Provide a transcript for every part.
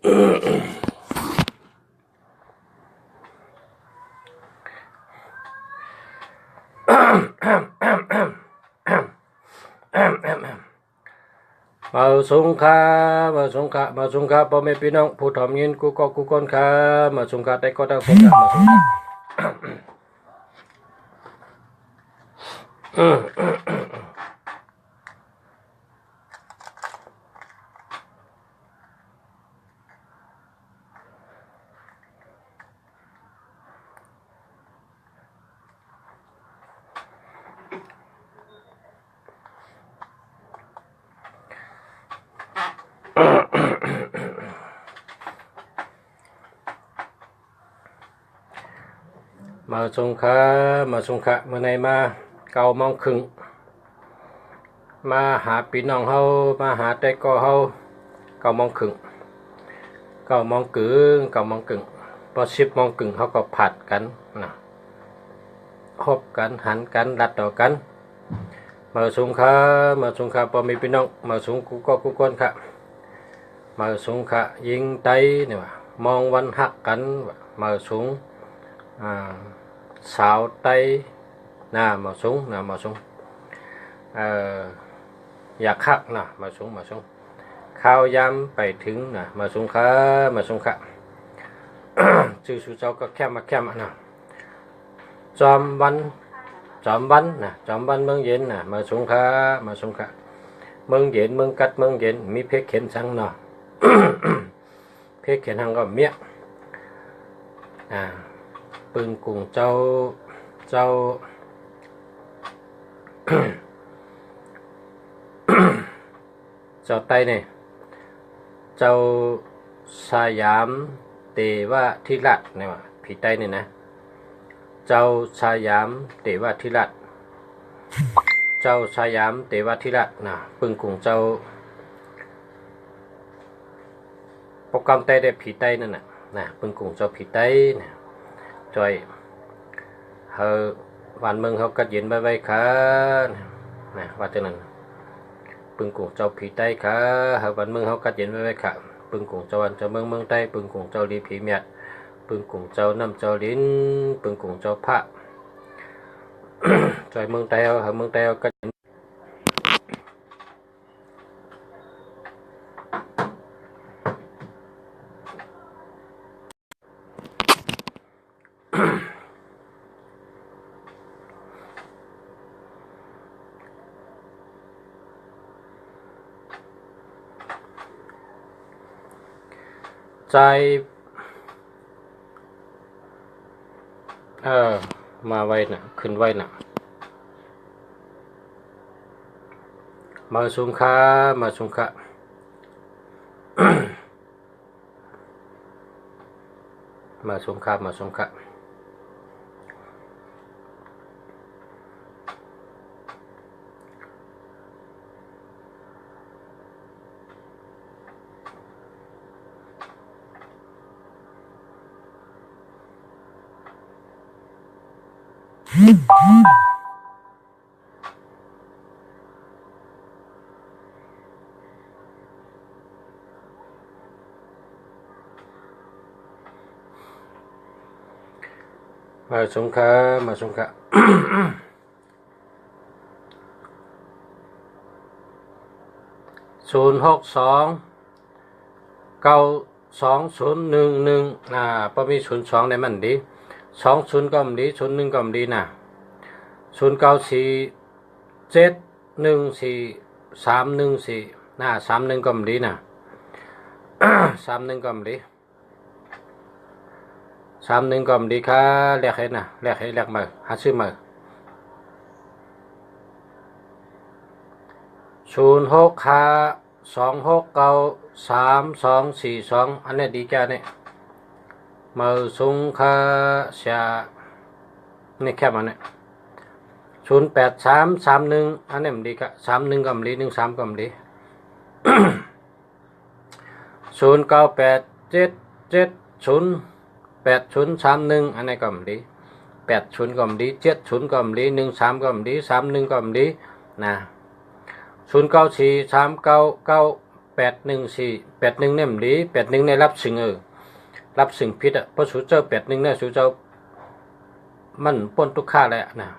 มาสงขามาสงขามาสงขาพ่อแม่พี่น้องผู้ทำยินกูก็กูคนขามาสงขาได้ก็ได้สงขามาสงขามาสงขามาสงขาเมื่อไหร่มา9:30มาหาพี่น้องเฮามาหาแต่ก็เฮา9:30 9:30พอ10:30เขาก็ผัดกันนะคบกันหันกันรัดต่อกันมาสงขาพอมีพี่น้องมาสงกูก็กูคนค่ะมาสงขายิงไตเนี่ยว่ามองวันหักกันมาสงสาวไตมาสงอยากคักมาสงข้าวยำไปถึงมาสงขาชื่อสุเจ้าก็แค่มาจอมวันเมืองเย็นมาสงขาเมืองเย็นเมืองกัดเมืองเย็นมีเพชรเข็นชังเพชรเข็นหังก็เมียปืนกุ้งเจ้า เจ้าไตเนี่ยเจ้าสยามเทวทิราชเนี่ยว่าผีไตเนี่ยนะเจ้าสยามเทวทิราชปืนกุ้งเจ้าโปรแกรมไตได้ผีไตนั่นนะปืนกุ้งเจ้าผีไตนะจอยวันเมืองเขากัดเย็นไว้ค่ะนะว่าแต่นั้นปึงกุ้งเจ้าผีไตค่ะวันเมืองเขากัดเย็นไว้ค่ะปึงกุ้งเจ้าวันเจ้าเมืองไตปึงกุ้งเจ้าลีผีเมียดปึงกุ้งเจ้าน้ำเจ้าลิ้นปึงกุ้งเจ้าพระจอยเมืองไตเขาเมืองไตเขากัดเย็นใจมาไว้ขึ้นไว้มาสงขามาสงขา062922011พอมี02ในมันดี20ก็มันดี01ก็มันดี09471431431431ก็มันดี31ก็มันดี31ก็มันดีค่ะแลกให้แลกมาหาซื้อมา0652693242อันนี้ดีแก่เนี่ยมาสงขาเสียนี่แค่มันเนี่ย08331อันนี้มันดีค่ะ31ก็มันดี13ก็มันดี0987708031อันนี้ก็มันดี80ก็มันดี70ก็มันดี13ก็มันดี31ก็มันดีนะ0943998988 814 81เนี่ยมันดี81เนี่ยรับสิ่งรับสิ่งผิดเพราะสูเจ้า81เนี่ยสูเจ้ามันพ้นทุกข้าแล้วนะ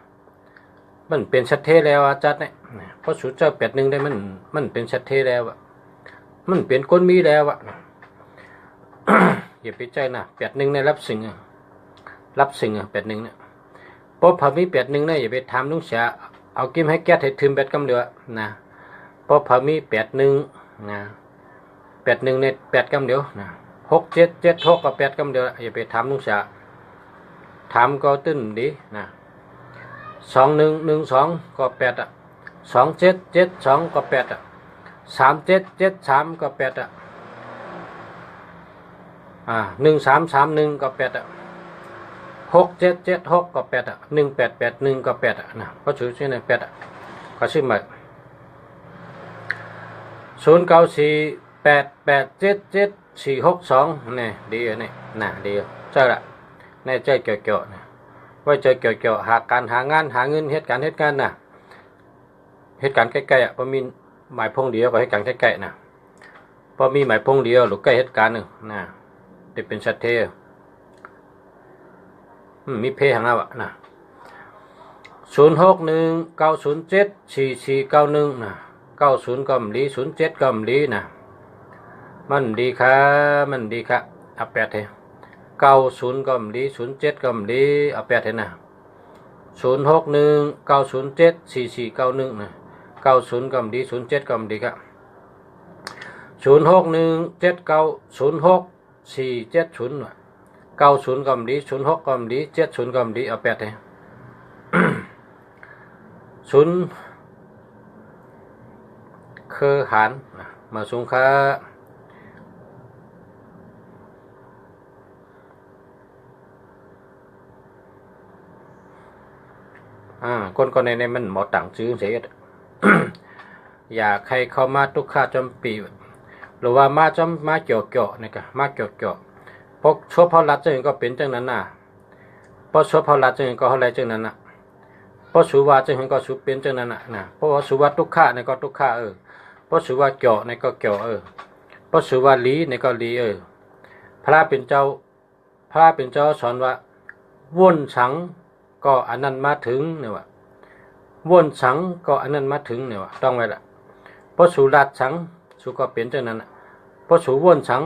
มันเป็นชัดเทแล้วอาจารย์เนี่ยเพราะสูเจ้า81ได้มันเป็นชัดเทแล้วมันเป็นคนมีแล้วอย่าไปใจนะ81เนี่ยรับสิ่ง81เนี่ยเพราะพอมี81เนี่ยอย่าไปทำลุงเสียเอากิมให้แก้ให้ถึง8กำเดียวนะเพราะพอมี81นะ81เนี่ย8กำเดียวนะ6776ก็8กำเดียวอย่าไปทำลุงเสียทำก็ตื้นดีนะ2112ก็82772ก็83773ก็81331ก็86776ก็81881ก็8นะเพราะชื่อใน8ก็ชื่อใหม่0948877462นี่ดีนี่น่ะดีเจ้าละในใจเกี่ยวๆนะไว้ใจเกี่ยวๆหาการหางานหาเงินเหตุการณ์น่ะเหตุการณ์ใกล้ๆพอมีหมายพงเดียวก็เหตุการณ์ใกล้ๆนะพอมีหมายพงเดียวหรือใกล้เหตุการณ์นึงนะจะเป็นชัดเทมีเพหางเอานะ0619074491นะ90ก็มลี07ก็มลีนะมันดีค่ะเอา8เถอะ90ก็มลี07ก็มลีเอา8เถอะนะ0619074491นะ90ก็มลี07ก็มลีครับ0617906470 90ก็มลี06ก็มลี70ก็มลีเอา8เถอะ0คือหารมาสูงค่าคนในมันหมดต่างซื้อเสีย อยากให้เข้ามาทุกข้าจำปีหรือว่ามาเกี่ยวนี่ก็มาเกี่ยวพกชั่วพอรัดจังก็เป็นจังนั้นน่ะพอชั่วพอรัดจังก็เท่าไรจังนั้นน่ะพอสุวาจังก็สุเป็นจังนั้นน่ะนะเพราะว่าสุวาทุกข้านี่ก็ทุกข้าเพราะสุวาเกี่ยวนี่ก็เกี่ยวเพราะสุวาลีนี่ก็ลีพระเป็นเจ้าสอนว่าวนสังก็อันนั้นมาถึงเนี่ยว่าวนสังก็อันนั้นมาถึงเนี่ยว่าต้องไว้ละเพราะสุรัดสังสุก็เป็นจังนั้นเพราะสุวนสัง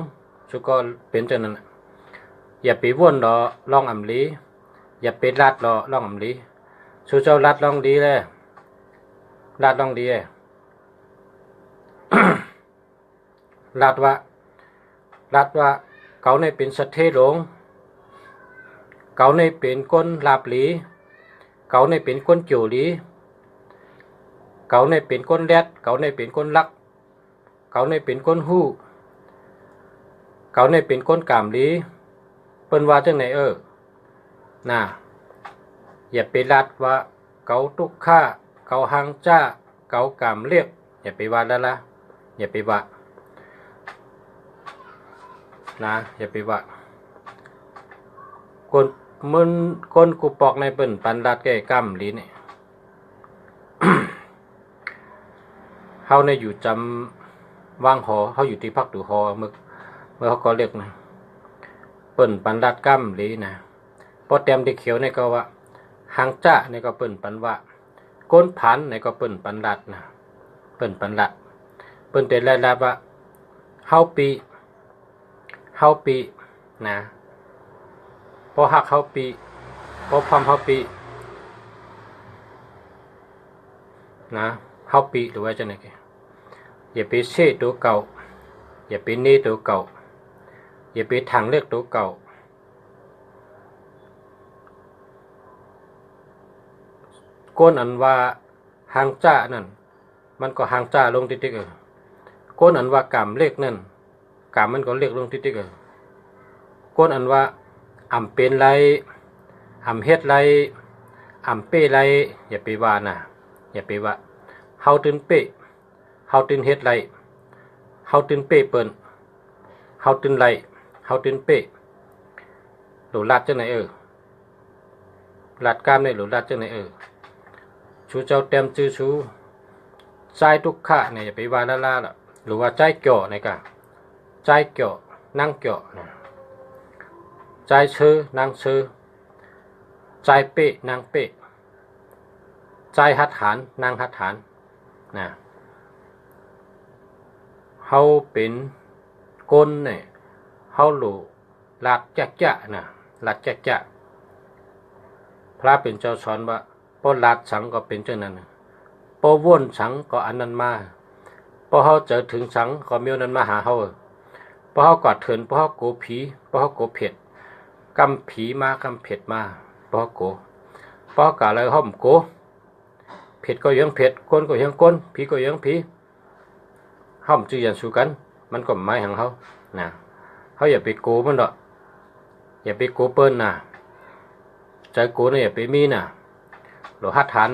สุก็เป็นจังนั้นอย่าไปวนลองอำลีอย่าไปรัดลองอำลีสุเจ้ารัดลองดีเลยรัดลองดีรัดว่าเขาในเป็นสัตเทหลงเขาในเป็นก้นลาบหลีเขาในเป็นก้นโจหลีเขาในเป็นก้นแรดเขาในเป็นก้นลักเขาในเป็นก้นหู้เขาในเป็นก้นกามหลีเปิ้นว่าจังไหนน่ะอย่าไปรัดว่าเขาทุกข้าเขาหังจ้าเขากามเรียกอย่าไปว่าละอย่าไปว่านะอย่าไปว่าคนกูปอกในเปิ้นปันรัดแก่กามหลีนี่ เฮาในอยู่จำวางหอเฮาอยู่ที่พักดูหอเมื่อเขาก็เรียกนะเปิ้นปันรัดกามหลีนะพอเต็มที่เขียวในก็ว่าหางจ้าในก็เปิ้นปันว่าก้นผันในก็เปิ้นปันรัดนะเปิ้นปันรัดเปิ้นแต่ละว่าเฮาปีนะพอหักเฮาปีพอพร้อมเฮาปีนะเฮาปีหรือว่าจังได๋อย่าไปเสตัวเก่าอย่าไปนี่ตัวเก่าอย่าไปทางเลือกตัวเก่าก้นอันว่าหางจ้านั่นมันก็หางจ้าลงติ๊กก้นอันว่ากามเลขนั่นกามมันก็เลขลงติ๊กก้นอันว่าอ่ำเป็นไรอ่ำเฮ็ดไรอ่ำเป้ไรอย่าไปว่านะอย่าไปว่าเฮาตื่นเป้เฮาตื่นเฮ็ดไรเฮาตื่นเป้เปิ้นเฮาตื่นไรเฮาตื่นเป้หลูลัดจังไหนลัดกามในหลูลัดจังไหนชูเจ้าเต็มจื้อชูใจทุกข้าเนี่ยอย่าไปว่าละ รือว่าใจเกี่ยวนี่ก็ใจเกี่ยวนั่งเกี่ยวนะใจชื่อนั่งชื่อใจเป๊ะนั่งเป๊ะใจหัดฐานนั่งหัดฐานนะเฮาเป็นก้นเนี่ยเฮาหลูหลัดจักจะนะหลัดจักจะพระเป็นเจ้าสอนว่าปอหลัดสังก็เป็นเช่นนั้นปอว่นสังก็อันนั้นมาพอเฮาเจอถึงสังก็มีอันนั้นมาหาเฮาพอเฮากอดเถินพอเฮาโกผีพอเฮาโกเผ็ดกำผีมากำเผ็ดมาพอเฮาโกพอเฮากะเลยห้อมโกเผ็ดก็ยังเผ็ดก้นก็ยังก้นผีก็ยังผีห้อมจือยันสู้กันมันก็หมายหังเฮานะเฮาอย่าไปโกมันดอกอย่าไปโกเปิ้นน่ะใจโกเนี่ยอย่าไปมีน่ะโลหัดฐาน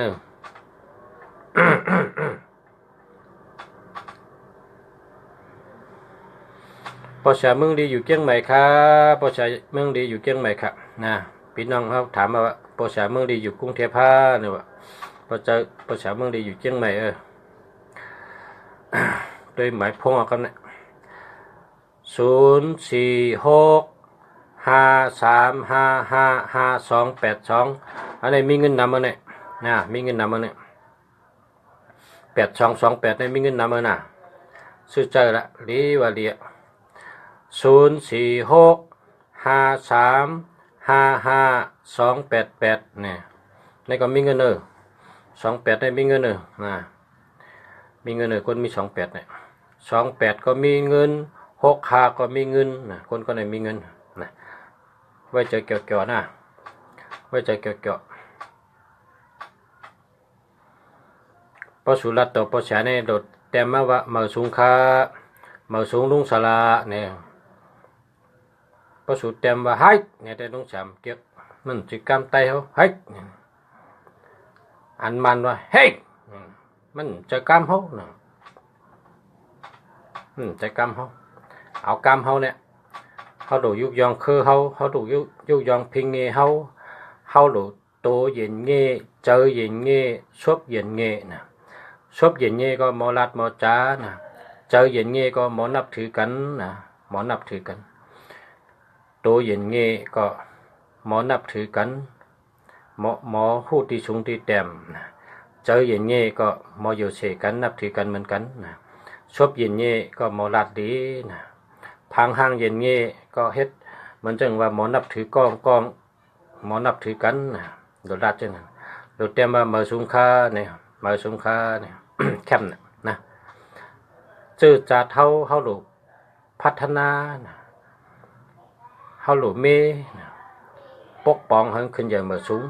ปอชาเมืองดีอยู่เชียงใหม่ครับปอชาเมืองดีอยู่เชียงใหม่ครับนะพี่น้องเขาถามมาว่าปอชาเมืองดีอยู่กรุงเทพเนี่ยว่าปอชาเมืองดีอยู่เชียงใหม่โดยหมายพงเอากันเนี่ย04653555282อันนี้มีเงินนำมาเนี่ยนะมีเงินนำมาเนี่ย8228เนี่ยมีเงินนำมาน่ะซื้อใจละลีว่าเลีย04653552288เนี่ยนี่ก็มีเงิน28ได้มีเงินนะมีเงินคนมี28เนี่ย28ก็มีเงิน65ก็มีเงินนะคนก็ได้มีเงินนะไว้ใจเกี่ยวๆนะไว้ใจเกี่ยวๆพอสุรัตต่อพอแสนเนี่ยโดดแต่มาว่ามาสูงค่ามาสูงลุงสลาเนี่ยพอสุเต็มว่าให้เนี่ยได้ลุงสามเกี่ยวมันจิกรรมไตเขาให้อันมันว่าเฮ้ยมันจะกรรมเขานะจะกรรมเขาเอากรรมเขาเนี่ยเขาดูยุกยองคือเขาดูยุกยองพิงเงเขาดูโตเย็นเงเจอเย็นเงชบเย็นเงนะชบเย็นเงก็หมอลัดหมอจ้านะเจอเย็นเงก็หมอนับถือกันนะหมอนับถือกันโตเย็นเงก็หมอนับถือกันหมอผู้ที่สูงที่แต้มนะเจอเย็นเงก็หมออยู่เสกันนับถือกันเหมือนกันนะชบเย็นเงก็หมอลัดดีนะพังห้างเย็นเงก็เฮ็ดมันจังว่าหมอนับถือกองหมอนับถือกันนะโดดลัดจังนั้นโดดเต็มว่ามาสูงค่าเนี่ยมาสูงค่าเนี่ย แคมนะจื้อจัดเฮาหลูพัฒนานะเฮาหลูเมนะปกป้องให้ขึ้นอย่างมาสูง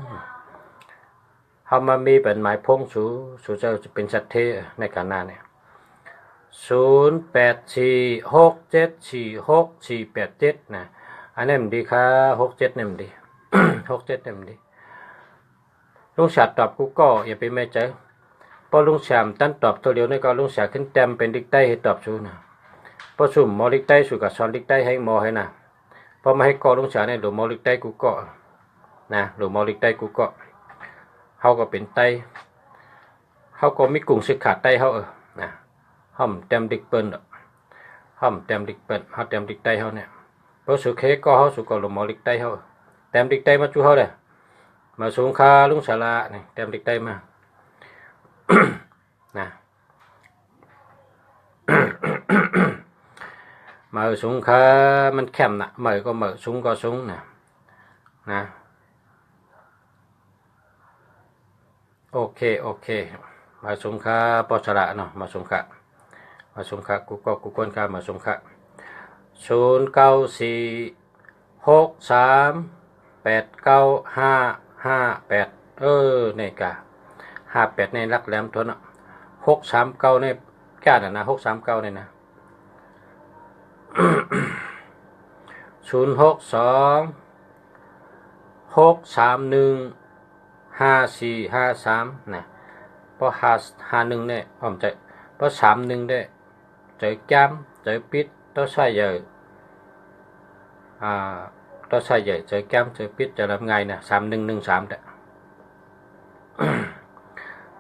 เฮามามีเป็นหมายพงสูจะเป็นสัตว์เทในการนาเนี่ย0846746487นะอันนี้มันดีค่ะ67นี่มันดี 67นี่มันดีลุงฉาดตอบกูก็อย่าไปแม่ใจพอลุงฉามตั้นตอบตัวเดียวนี่ก็ลุงฉาขึ้นเต็มเป็นดิกใต้ให้ตอบสูนะพอสุ่มมอลิกใต้สู่กับสอนดิกใต้ให้มอให้นะพอมาให้กอลุงฉาเนี่ยหรือมอลิกใต้กูก็นะหรือมอลิกใต้กูก็เขาก็เป็นไต้เขาก็มีกลุ่มศึกขาดไต้เขานะห้อมเต็มดิกเปิ้ลห้อมเต็มดิกเปิ้ลเขาเต็มดิกใต้เขาเนี่ยพอสุเคก็เขาสุก็หรือมอลิกใต้เขาเต็มดิกใต้มาจูเขาเลยมาสูงคาลุงสาระนี่เต็มดิกใต้มา นะ mở súng kháมันแคมนะmởก็mở súng có súng nèนะโอเคมาสงค่าปอสระเนาะมาสงค่ากูก้นค่ามาสงค่า0946389558นี่กะ58ในรักแหลมทน639ในแก่นะ639นี่นะ062631543นะพอ51เนี่ยผมจะพอ31ได้ใจแก้มใจปิดต้องใช้ใหญ่ต้องใช้ใหญ่ใจแก้มใจปิดจะทำไงนะ3113แต่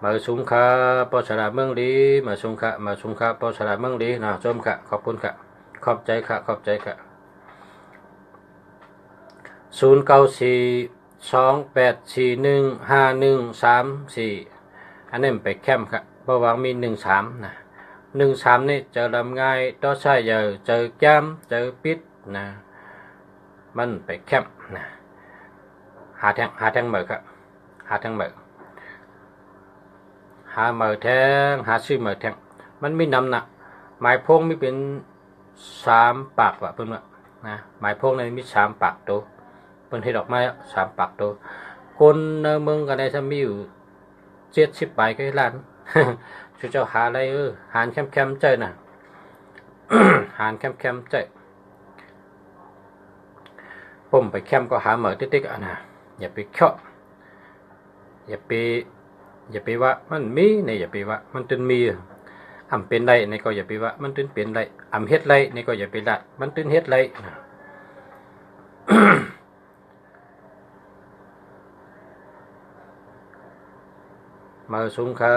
ม มาสุงคาปอสระเมืองดีมาสุงคาปอสระเมืองดีนะชมค่ะขอบคุณค่ะขอบใจค่ะขอบใจค่ะ0942841513 อันนี้ไปแคมป์ครับเพราะว่ามี13นะ13นี่เจอลำง่ายต่อใช้เจอแก้มเจอปิดนะมันไปแคมป์นะหาแทงเหมือครับหาแทงเหมือหาเหมือแทงหาซื้อเหมือแทงมันมีน้ำหนักหมายพงมีเป็น3 ปากว่ะเพิ่นว่านะหมายพงในมี3 ปากตัวเพิ่นเฮ็ดออกมา3 ปากตัวคนในเมืองกันได้ถ้ามีอยู่70 ใบก็ล้าน chú cho hà đây hàn kem chơi nè hàn kem chơi ผมไปแคมก็หาเหมือติ๊กๆอ่ะนะอย่าไปเคาะอย่าไปว่ามันมีเนี่ยอย่าไปว่ามันตึนมีอำเป็นไรในก็อย่าไปว่ามันตึนเป็นไรอำเฮ็ดไรในก็อย่าไปละมันตึนเฮ็ดไรนะ มาสุงค่ะ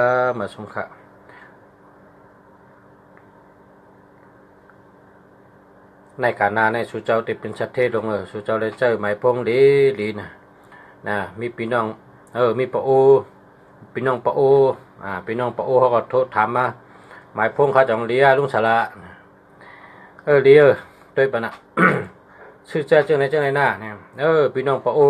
ในการนาในสุเจ้าติเป็นชัดเทศลงสุเจ้าเลยเจอหมายพงดีนะมีพี่น้องมีปะโอพี่น้องปะโอพี่น้องปะโอเขาก็โทษถามมาหมายพงเขาจังเลียลุงสาระเลียด้วยปะนะ ชื่อเจ้าจังไหนหน้าเนี่ยพี่น้องปะโอ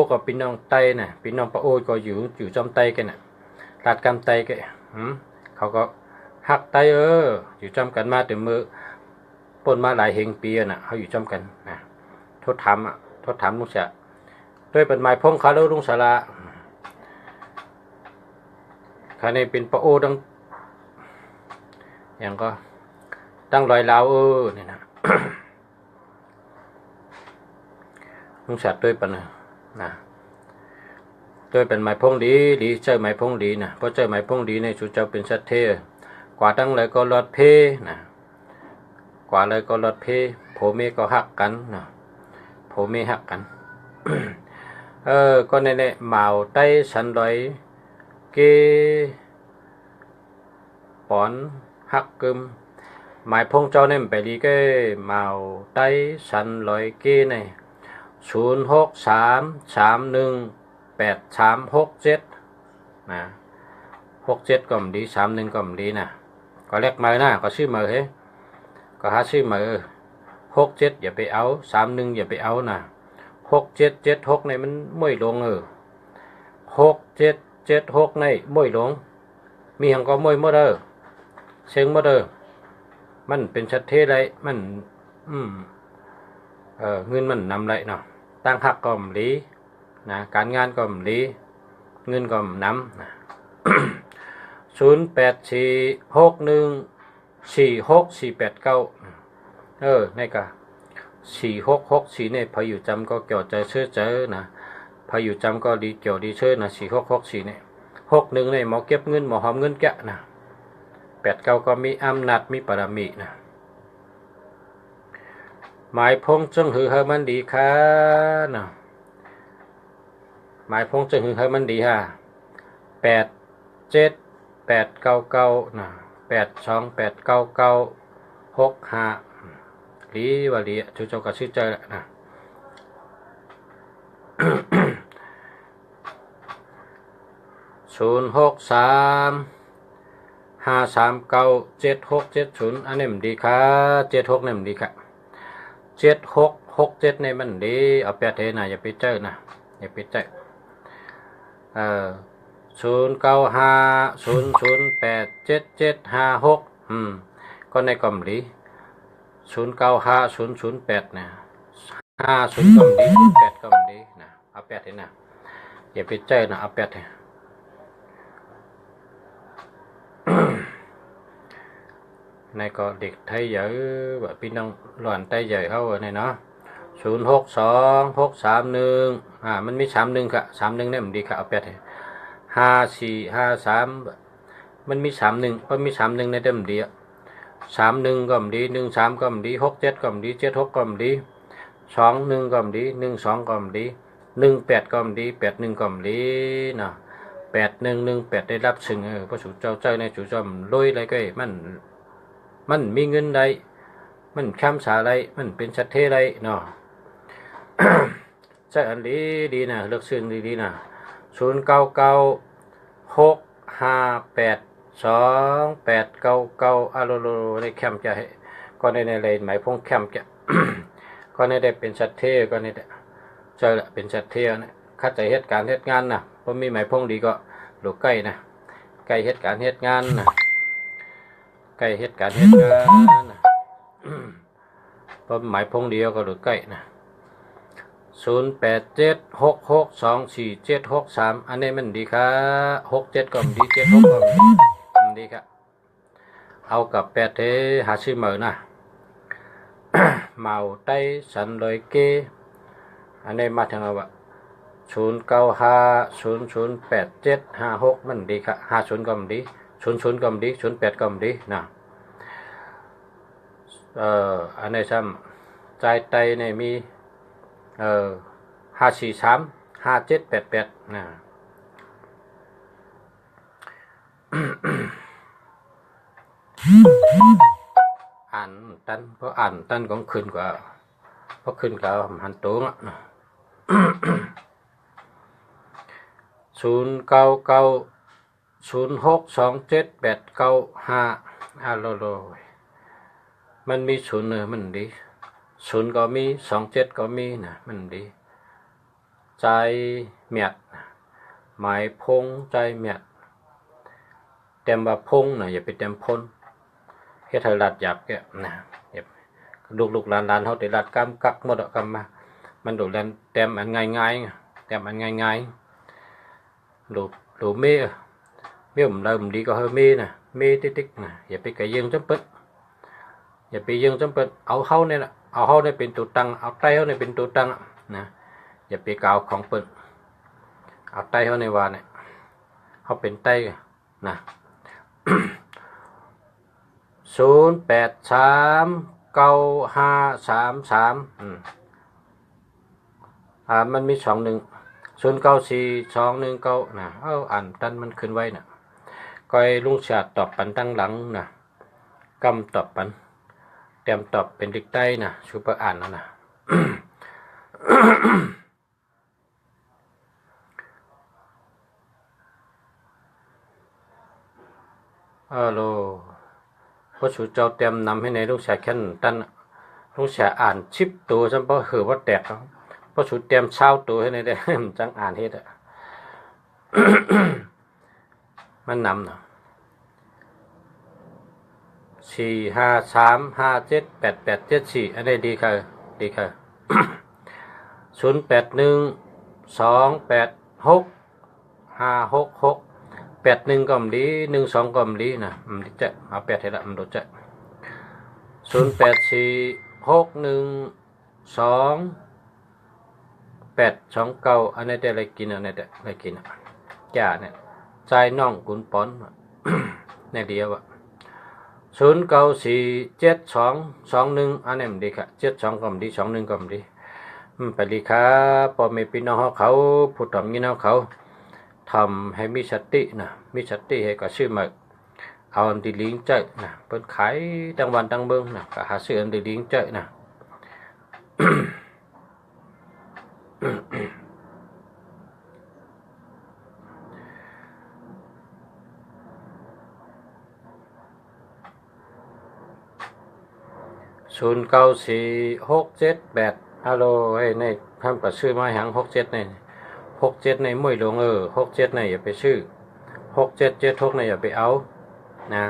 กับพี่น้องไตน่ะพี่น้องปะโอก็อยู่จอมไตกันน่ะลาดกำไตกันเขาก็หักไตอยู่จอมกันมาแต่มือปนมาหลายเฮงปีน่ะเขาอยู่จอมกันนะโทษถามลุงเสียด้วยเป็นไม้พงเขาแล้วลุงสาระคราวนี้เป็นปะโอดังอย่างก็ตั้งรอยลาวนี่นะ ลุงเสียด้วยปะนะด้วยเป็นไม้พงดีเจอไม้พงดีนะเพราะเจอไม้พงดีในสุเจ้าเป็นชัดเทกว่าตั้งเลยก็รอดเพนะกว่าเลยก็รอดเพโผเมก็หักกันนะโผเมหักกัน ก็ในหมาไต้สันลอยเกปอนหักกึมหมายพงเจ้าเนี่ยไปดีก็หมาไต้สันลอยเกใน06331837นะ67ก็มดี31ก็มดีนะก็เล็กมานะก็ซื้อมาเฮ้ก็หาซื้อมา67อย่าไปเอา31อย่าไปเอานะ6776ในมันม่วยลง6776ในม่วยลงมีหังก็ม่วยหมดเชิงหมดมันเป็นชัดเทไรมันเงินมันนำไรเนาะตั้งหักก็มลีนะการงานก็มลีเงินก็นำนะ 0846146489ในกะ4664เนี่ยพออยู่จำก็เกี่ยวใจเชื่อเจอนะพออยู่จำก็ดีเกี่ยวดีเชื่อนะ4664เนี่ย61เนี่ยหมอเก็บเงินหมอหอมเงินแกะนะ89ก็มีอำนาจมีปรมีนะหมายพงจึงหือเฮมันดีค่ะนะหมายพงจึงหือเฮมันดีฮะ87899นะ8289965ลีว่าลีชูเจ้าก็ชื่อเจอนะ0635397670อันนี้มันดีค่ะ76นี่มันดีค่ะ7667ในมันดีเอาแปดเทนะอย่าไปเจอนะอย่าไปเจอ0950087756ก็ในกล่อมดี095008นะ50กล่อมดี08กล่อมดีนะเอาแปดเทนะอย่าไปเจอนะเอาแปดเทในก็เด็กไทยเยอะแบบพี่น้องหล่อนไทยเยอะเขาในเนาะ062631มันมี31ค่ะ31เนี่ยมันดีค่ะเอาแปด5453มันมี31เพราะมี31ในเดิมดี31ก็มันดี13ก็มันดี67ก็มันดี76ก็มันดี21ก็มันดี12ก็มันดี 18ก็ดี81ก็ดีนะ8118ได้รับซึ่งพระสุเจ้าใจในจุจอมลอยอะไรก็มันมีเงินได้มันค้ำสาไรมันเป็นชัดเทไรเนาะ ใจอันดีนะเลือกซึ่งดีนะ0996582899โลในแคมจะก็ในเลยหมายพงแคมจะก็ในได้เป็นชัดเทก็ในได้ใจละเป็นชัดเทนะข้าใจเหตุการณ์เหตุงานนะเพราะมีหมายพงดีก็หลูกใกล้นะใกล้เหตุการณ์เหตุงานนะใกล้เหตุการณ์เหตุงานนะเพราะหมายพงเดียวก็หลูกใกล้นะ0876624763อันนี้มันดีครับ67ก็ดี76ก็ดีครับเอากับ8เทหาซื้อเหมือนนะ เมาไต้สันลอยเกอันนี้มาทางว่า0950085756มันดีครับ50ก็ดี00ก็ดี08ก็ดีนะอันนี้ซ้ำใจไตในมี5435788นะอ่านตันเพราะอ่านตันของขึ้นกว่าเพราะขึ้นกับหันตัวนะ0990627895โลมันมีศูนย์มันดีศูนย์ก็มี27ก็มีนะมันดีใจเมียดหมายพงใจเมียดเต็มว่าพงนะอย่าไปเต็มพ้นเฮ็ดให้รัดหยาบแกนะลูกหลานเขาได้รัดกำกักหมดกำมามันดูแลเต็มอันง่ายๆเต็มอันง่ายๆดูเมีผมเริ่มดีก็เฮมีนะมีติ๊กนะอย่าไปกระยิงจำเป็นอย่าไปยิงจำเป็นเอาเฮาเนี่ยนะเอาเฮาเนี่ยเป็นตัวตั้งเอาไตเฮาเนี่ยเป็นตัวตั้งนะอย่าไปกาวของเปิ้นเอาไตเฮาในวาเนี่ยเขาเป็นไตนะ083953มันมี094219นะอ่านตันมันขึ้นไว้นะก้อยลุงชาติตอบปันตั้งหลังนะกำตอบปันเตรียมตอบเป็นดิกใต้นะชูเปอร์อ่านนะ ฮัลโหลพระชูเจ้าเตรียมนำให้ในลูกชายแค่นตันลูกชายอ่านชิปตัวฉันเพราะเหอว่าแตกพระชูเตรียมเช้าตัวให้ในได้ จังอ่านเฮ็ดมันนำนะ453578874อันนี้ดีค่ะดีค่ะ 0812865681ก็ดี12ก็ดีนะมันจะเอา8ให้ละมันโดดจะ084612 829อันนี้ได้อะไรกินอันนี้ได้อะไรกินจ่าเนี่ยใจน้องกุนปอนในเดียวอะ094722อันนี้มันดีค่ะ72ก็ดี21ก็ดีไปดีครับพ่อแม่พี่น้องเขาผู้ทำงี้น้องเขาทำให้มีสตินะมีสติให้ก็ชื่อมาเอาอันดีลิงเจนะเปิดขายตั้งวันตั้งเบิ้งนะก็หาซื้ออันดีลิงเจนะ 094678ฮัลโหลเฮ้ยในทำกับชื่อมาหัง67ในมวยหลวง67ในอย่าไปชื่อ6776ในอย่าไปเอานะ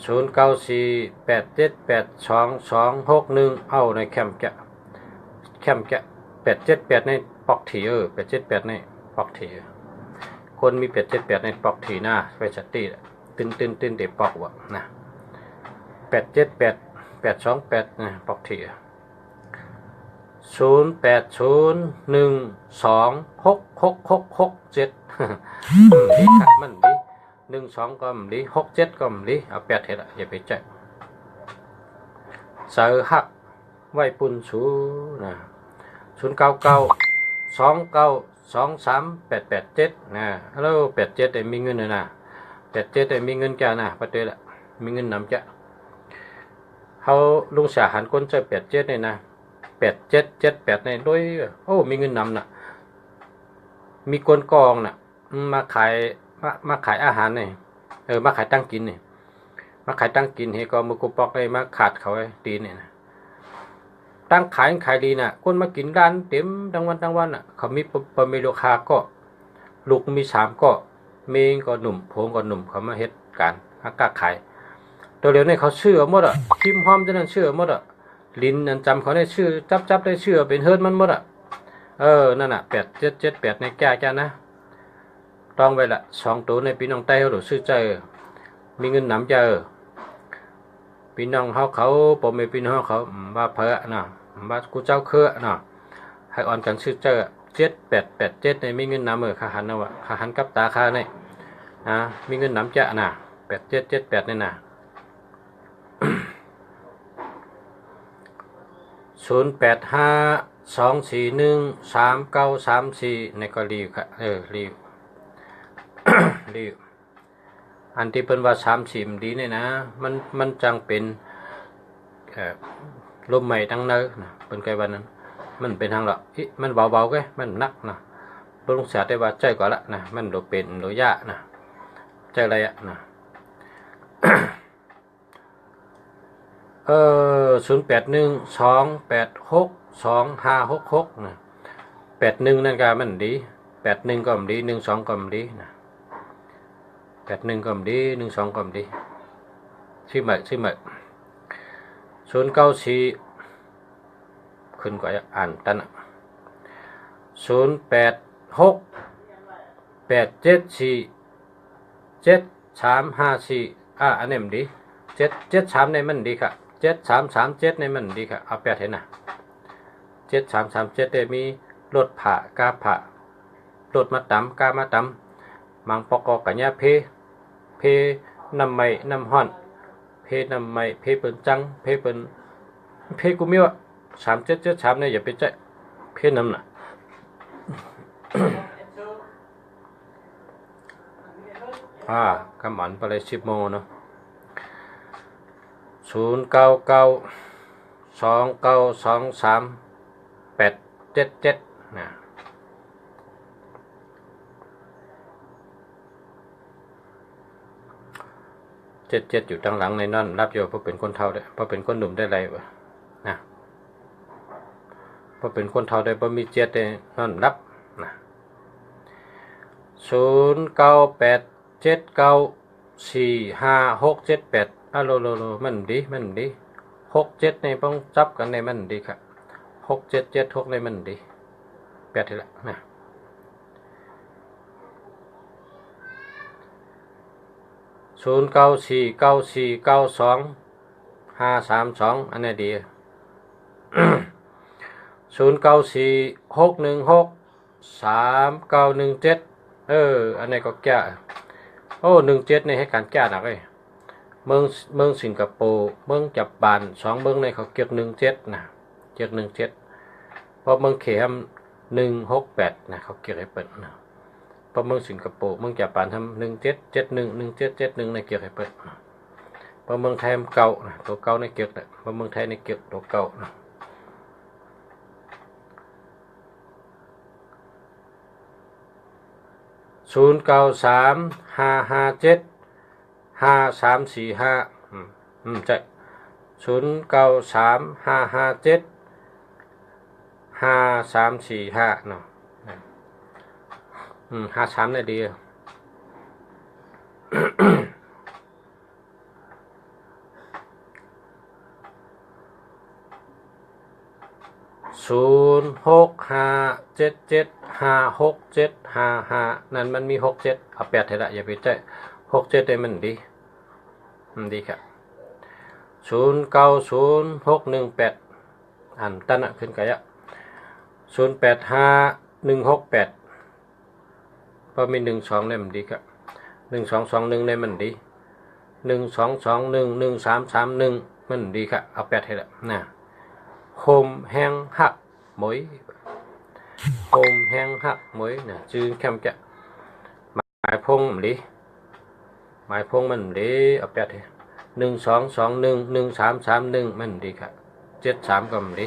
0948782261เอาในแคมป์แกะ878ในปอกถี878ในปอกถีคนมี878ในปอกถีหน้าไปสติตื่นเด็กปอกวะนะ878 นะปอกถี0801266667ดีครับมันดี12ก็มันดี67ก็มันดีเอา8เฮ็ดอย่าไปใจเสือหักไว้ปุ่นสูนะ099 292388 นะแล้ว87ได้มีเงินนะ87ได้มีเงินแก่นะประเดี๋ยวละมีเงินนำจะเขาลุงสาหันคนใจ87นี่นะ8778นี่ด้วยโอ้มีเงินนำน่ะมีคนกองน่ะมาขายมาขายอาหารนี่มาขายตั้งกินนี่มาขายตั้งกินให้ก็มือกูปอกได้มาขาดเขาไอ้ตีนี่นะตั้งขายดีน่ะคนมากินร้านเต็มทั้งวันน่ะเขามีลูกค้าก็ลูกมี3ก็เมงก็หนุ่มโพงก็หนุ่มเขามาเฮ็ดการอากาศขายตัวเร็วนี่เขาเชื่อหมดอ่ะพิมพ์พร้อมจะนั่นเชื่อหมดอ่ะลิ้นนั่นจำเขาได้ชื่อจับได้เชื่อเป็นเฮิร์ตมันหมดอ่ะนั่นน่ะ8778ในแก่นะต้องไปละ2ตัวในพี่น้องใต้เขาดูซื้อใจมีเงินนำเจอพี่น้องเขาผมไม่พี่น้องเขาว่าเพอน่ะว่ากูเจ้าเครือน่ะให้อ่อนกันซื้อเจอ7887ในมีเงินนำขาหันนะวะขาหันกับตาขาเนี่ยนะมีเงินนำจะน่ะ8778นี่น่ะ0852413934ในก็รีวค่ะรีว รีวอันที่เป็นว่า30ดีเนี่ยนะมันจังเป็นลมใหม่ทั้งเนื้อนะเป็นไกวันนั้นมันเป็นทางละมันเบาๆแค่มันนักนะลุงเสียได้ว่าใจก่อนละนะมันโดเป็นโดยะนะใจอะไรอะนะ0812862566นะ81นั่นก็มันดี81ก็มันดี12ก็มันดีนะ81ก็มันดี12ก็มันดีชื่อใหม่094ขึ้นกว่าอ่านตัน0868747354อันนี้มันดี773ในมันดีค่ะ7337ในมันดีค่ะเอา8เห็นนะ7337ได้มีรถผ่ากาผ่ารถมาตำกามาตำมังปอกอกัญญาเพน้ำไม้น้ำห้อนเพน้ำไม้เพเปิ้นจังเพกูมีว่า3773เนี่ยอย่าไปใจเพน้ำน่ะกำมันไปเลย10 โมงเนาะ0992923877นะ77อยู่ตั้งหลังในนั่นรับอยู่เพราะเป็นคนเฒ่าได้เพราะเป็นคนหนุ่มได้ไรวะนะเพราะเป็นคนเฒ่าได้เพราะมี7ได้นั่นรับนะ0987945678โลมันดี67ในป้องจับกันในมันดีครับ6776ในมันดี8ทีละนะ0949492532อันนี้ดี0946163917อันนี้ก็แก่17ในให้การแก่หนักเลยเมืองสิงคโปร์เมืองญี่ปุ่น2เมืองในเขาเกี่ยว17นะเกี่ยว17เพราะเมืองเขม168นะเขาเกี่ยวให้เปิดนะเพราะเมืองสิงคโปร์เมืองญี่ปุ่นทำ1771ในเกี่ยวให้เปิดเพราะเมืองไทยเก่านะตัวเก่าในเกี่ยวแต่เพราะเมืองไทยในเกี่ยวตัวเก่านะ0935575345ใช่0935575345เนาะ53ได้ดี0657756755นั่นมันมี67เอา8ให้ละอย่าไปใจ67ได้มันดีครับ090618อันตันขึ้นกะยะ085168พอมี12ได้มันดีครับ1221ได้มันดี12211331มันดีครับเอา8ให้ละนะโฮมแห้งหักหมอย โฮมแห้งหักมวยน่ะจื้อแคมจะหมายพงมันดิหมายพงมันดิเอาแปด12211331มันดีครับ73ก็มันดิ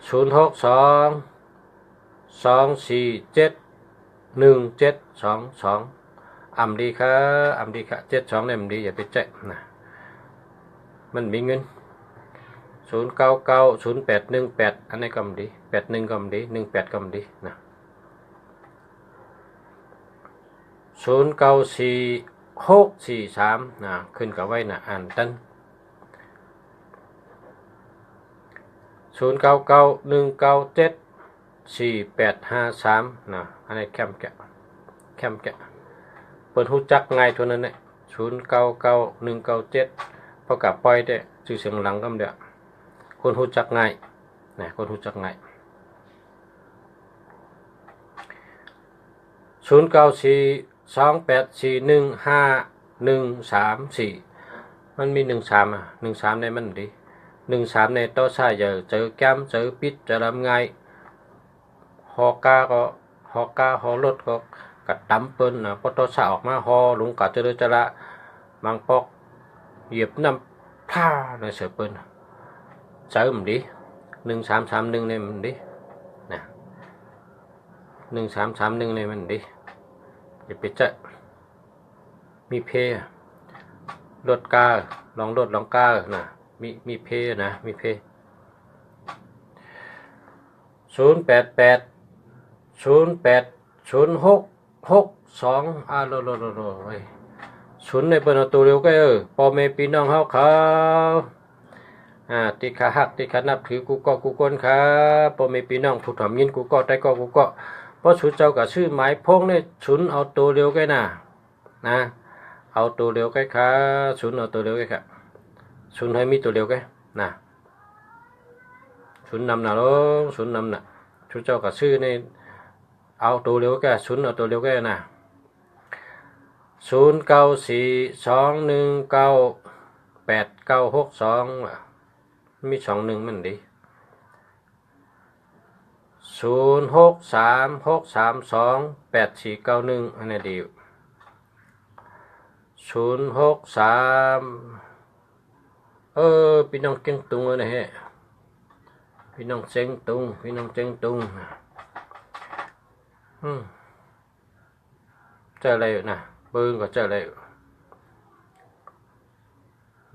0622471722อำดีครับอำดีครับ72เนี่ยมันดีอย่าไปแจ้นะมันมีเงิน099081อันนี้ก็มันดี81ก็มันดี18ก็มันดีนะ094643นะขึ้นกับไว้นะอ่านตั้น0991974853นะอันนี้แคมแกะเปิดหูจักง่ายทุนนั้นเนี่ย099197พอกับปล่อยได้ชื่อเสียงหลังก็เดียวคนหูจักง่ายนะคนหูจักง่าย0942841534มันมี1313ในมันดี13ในโต๊ะใช่เจอแก้มเจอปิดจะทำไงฮอกาก็ฮอกาฮอรถก็กัดดำเปิ้นนะพอโต๊ะใช่ออกมาฮอลุงกัดเจอจะละบางปอกเหยียบน้ำผ้าในเสือเปิ้นเจอมันดี1331ในมันดีนะ1331ในมันดีอย่าไปเจอมีเพรถกาลองรถลองกานะมีเพนะมีเพ0880806662โลศูนย์ในเปิ้นเอาตัวเร็วก็พ่อแม่พี่น้องเฮาครับติขาหักติขานับถือกูก็กูก้นครับพ่อแม่พี่น้องผู้ถ่อมยินกูก็ได้ก็กูก็เพราะชุดเจ้ากับชื่อหมายพงเนี่ยชุนเอาตัวเร็วก็นะเอาตัวเร็วก็ครับชุนเอาตัวเร็วก็ครับชุนให้มีตัวเร็วก็นะชุนนำน่ะลูกชุนนำน่ะชุดเจ้ากับชื่อในเอาตัวเร็วก็ชุนเอาตัวเร็วก็นะ0942198962มี21มันดี0636328491อันนี้ดี063พี่น้องเก่งตุงเลยนะฮะพี่น้องเจ๋งตุงเจออะไรอยู่นะเบิ้งก็เจออะไรอยู่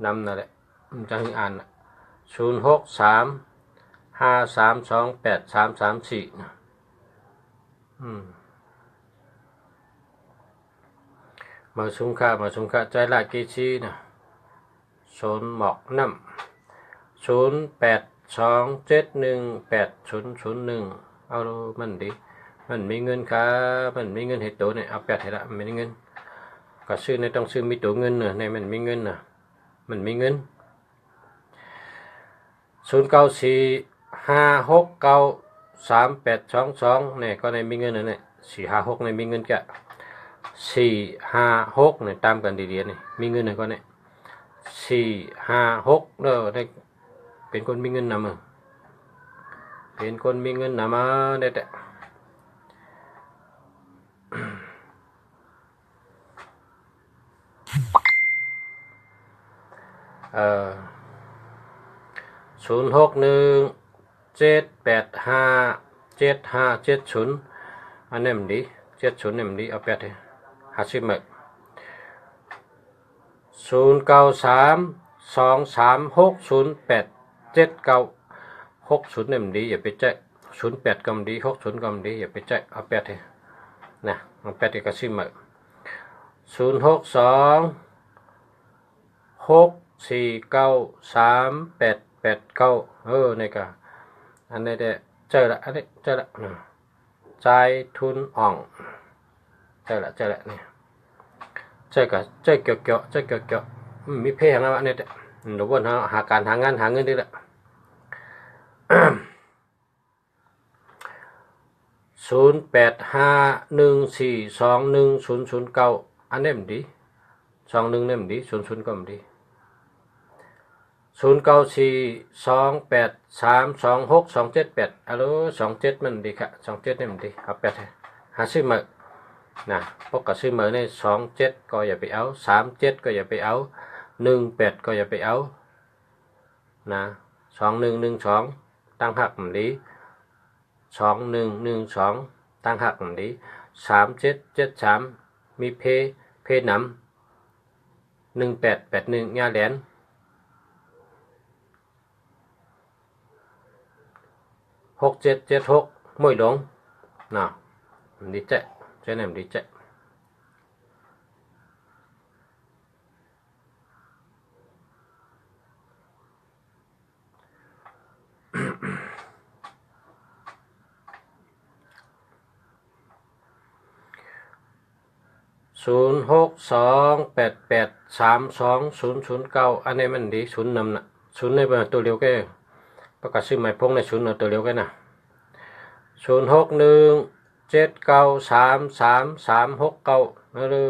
นำนั่นแหละมันจะให้อ่าน0635328334มาชุมค่าใจละกี่ชีนะโซนหมอกน้ำ0827180001เอามันดีมันมีเงินครับมันมีเงินให้ตัวเนี่ยเอา8ให้ละมันมีเงินก็ซื้อในต้องซื้อมีตัวเงินเนี่ยในมันมีเงินนะมันมีเงิน0945693822เนี่ยก็ในมีเงินเนี่ย456ในมีเงินแก456เนี่ยตามกันดีๆเนี่ยมีเงินเนี่ยก็เนี่ย456ได้เป็นคนมีเงินนำเป็นคนมีเงินนำได้แต่0617857570อันนี้มันดี70เนี่ยมันดีเอา8เลย50หมด093236087960เนี่ยมันดีอย่าไปใจ08ก็มันดี60ก็มันดีอย่าไปใจเอา8เลยนะเอา8เลยก็10หมด06264938889นี่ก็อันนี้ได้เจอละใจทุนอ่องเจอละนี่เจอเกี่ยวมีเพลงแล้วอันนี้หนูว่าหาการหางานหาเงินดีละ0851421009อันนี้มันดี21เนี่ยมันดี00ก็มันดี 0942832628อะโล27มันดีค่ะ27นี่มันดีเอา8หาซื้อมานะพวกก็ซื้อมาใน27ก็อย่าไปเอา37ก็อย่าไปเอา18ก็อย่าไปเอานะ2112ตั้งหักมันดี2112ตั้งหักมันดี3773มีเพนำ1881ย่าแหลน6776มวยหลงนะมันดีเจ๊เจ๊เนี่ยมันดีเจ๊0628832009อันนี้มันดีศูนย์นำนะศูนย์ในเป็นตัวเดียวกันประกาศซื้อหมายพงในศูนย์ตัวเดียวกันนะ0617933369นั่นเลย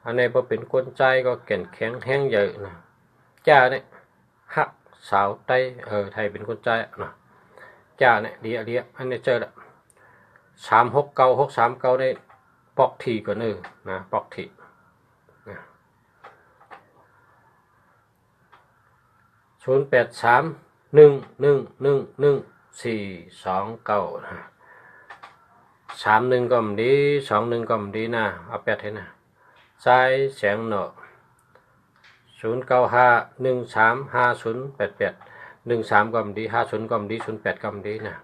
อันนี้พอเป็นคนใจก็แข็งแข็งแห้งใหญ่นะจ้าเนี่ยหักสาวไตไทยเป็นคนใจนะจ้าเนี่ยดีอันนี้เจอละ369639ได้ปอกทีก่อนนะปอกทีนะ0831111429นะ31ก็มันดี21ก็มันดีนะเอา8ให้นะใจแสงเนาะ0951350881 13ก็มันดี50ก็มันดี08ก็มันดีนะ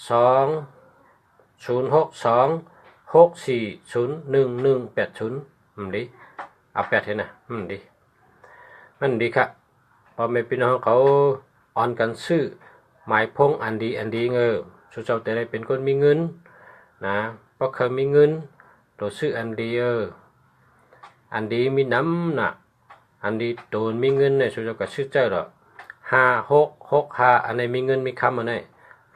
206264011180มันดีเอา8ให้นะมันดีครับพอไม่พี่น้องเขาออนกันซื้อหมายพงอันดีสุเจ้าแต่ได้เป็นคนมีเงินนะเพราะเคยมีเงินตัวซื้ออันดีมีน้ำนะอันดีตัวมีเงินเนี่ยสุเจ้าก็ซื้อเจ้าหรอ5665อันนี้มีเงินมีคำอันนี้